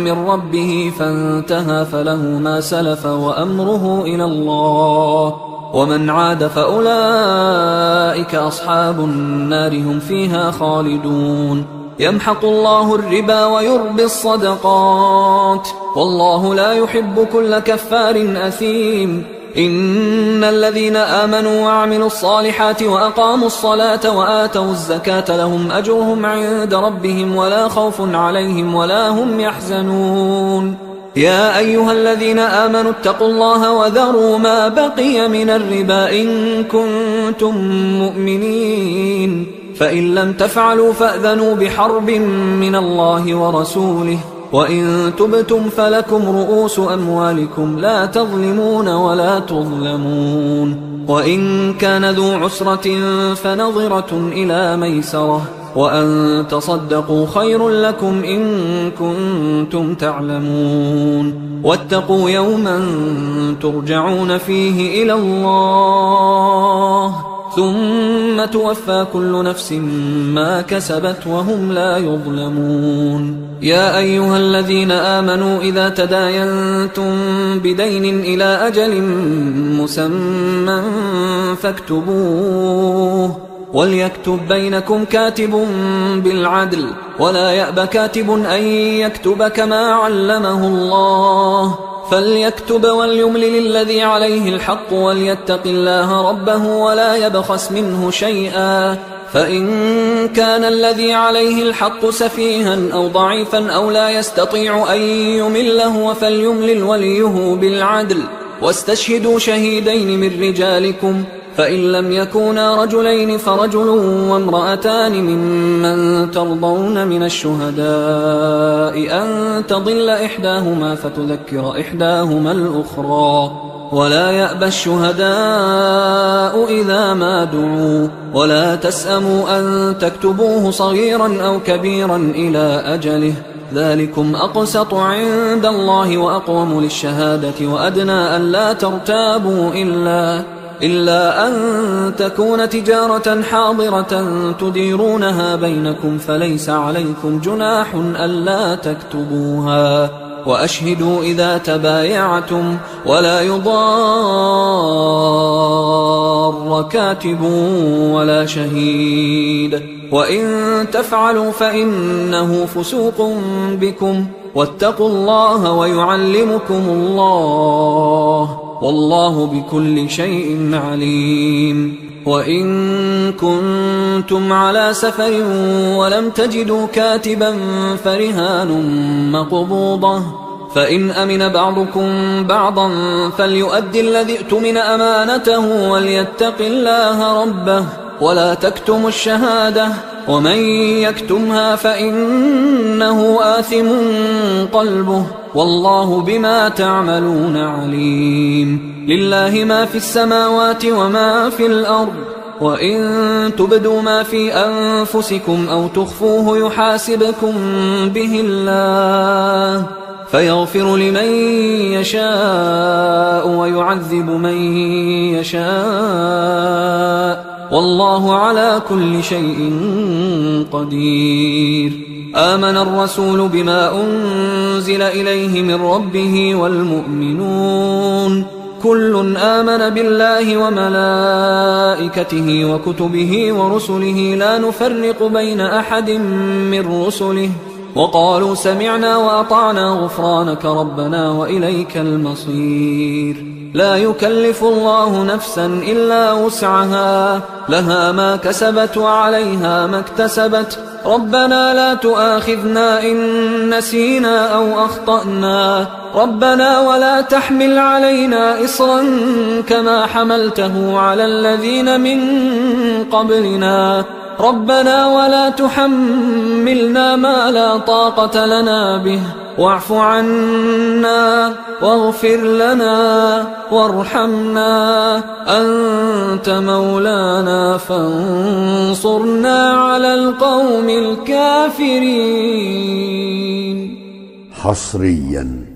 S1: من ربه فانتهى فله ما سلف وأمره إلى الله ومن عاد فأولئك أصحاب النار هم فيها خالدون. يمحق الله الربا ويربي الصدقات والله لا يحب كل كفار أثيم. إن الذين آمنوا وعملوا الصالحات وأقاموا الصلاة وآتوا الزكاة لهم أجرهم عند ربهم ولا خوف عليهم ولا هم يحزنون. يا أيها الذين آمنوا اتقوا الله وذروا ما بقي من الربا إن كنتم مؤمنين فإن لم تفعلوا فأذنوا بحرب من الله ورسوله وإن تبتم فلكم رؤوس أموالكم لا تظلمون ولا تظلمون. وإن كان ذو عسرة فنظرة إلى ميسرة وأن تصدقوا خير لكم إن كنتم تعلمون. واتقوا يوما ترجعون فيه إلى الله ثم توفى كل نفس ما كسبت وهم لا يظلمون. يا أيها الذين آمنوا إذا تداينتم بدين إلى أجل مسمى فاكتبوه وليكتب بينكم كاتب بالعدل ولا يأب كاتب أن يكتب كما علمه الله فليكتب وليملل الذي عليه الحق وليتق الله ربه ولا يبخس منه شيئا فإن كان الذي عليه الحق سفيها أو ضعيفا أو لا يستطيع أن يمله فليملل وليه بالعدل واستشهدوا شهيدين من رجالكم فإن لم يكونا رجلين فرجل وامرأتان ممن ترضون من الشهداء أن تضل إحداهما فتذكر إحداهما الأخرى ولا يأبى الشهداء إذا ما دعوا ولا تسأموا أن تكتبوه صغيرا أو كبيرا إلى أجله ذلكم أقسط عند الله وأقوم للشهادة وأدنى ألا ترتابوا إلا أن تكون تجارة حاضرة تديرونها بينكم فليس عليكم جناح ألا تكتبوها وأشهدوا إذا تبايعتم ولا يضار كاتب ولا شهيد وإن تفعلوا فإنه فسوق بكم واتقوا الله ويعلمكم الله والله بكل شيء عليم وإن كنتم على سفر ولم تجدوا كاتبا فرهان مقبوضة فإن أمن بعضكم بعضا فليؤدي الذي اؤتمن أمانته وليتق الله ربه ولا تكتموا الشهادة ومن يكتمها فإنه آثم قلبه والله بما تعملون عليم لله ما في السماوات وما في الأرض وإن تبدوا ما في أنفسكم أو تخفوه يحاسبكم به الله فيغفر لمن يشاء ويعذب من يشاء والله على كل شيء قدير آمن الرسول بما أنزل إليه من ربه والمؤمنون كل آمن بالله وملائكته وكتبه ورسله لا نفرق بين أحد من رسله وقالوا سمعنا وأطعنا غفرانك ربنا وإليك المصير لا يكلف الله نفسا إلا وسعها لها ما كسبت وعليها ما اكتسبت ربنا لا تؤاخذنا إن نسينا أو أخطأنا ربنا ولا تحمل علينا إصرا كما حملته على الذين من قبلنا ربنا ولا تحملنا ما لا طاقة لنا به واعف عنا واغفر لنا وارحمنا أنت مولانا فانصرنا على القوم الكافرين.
S2: حصريا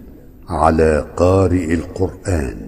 S2: على قارئ القرآن.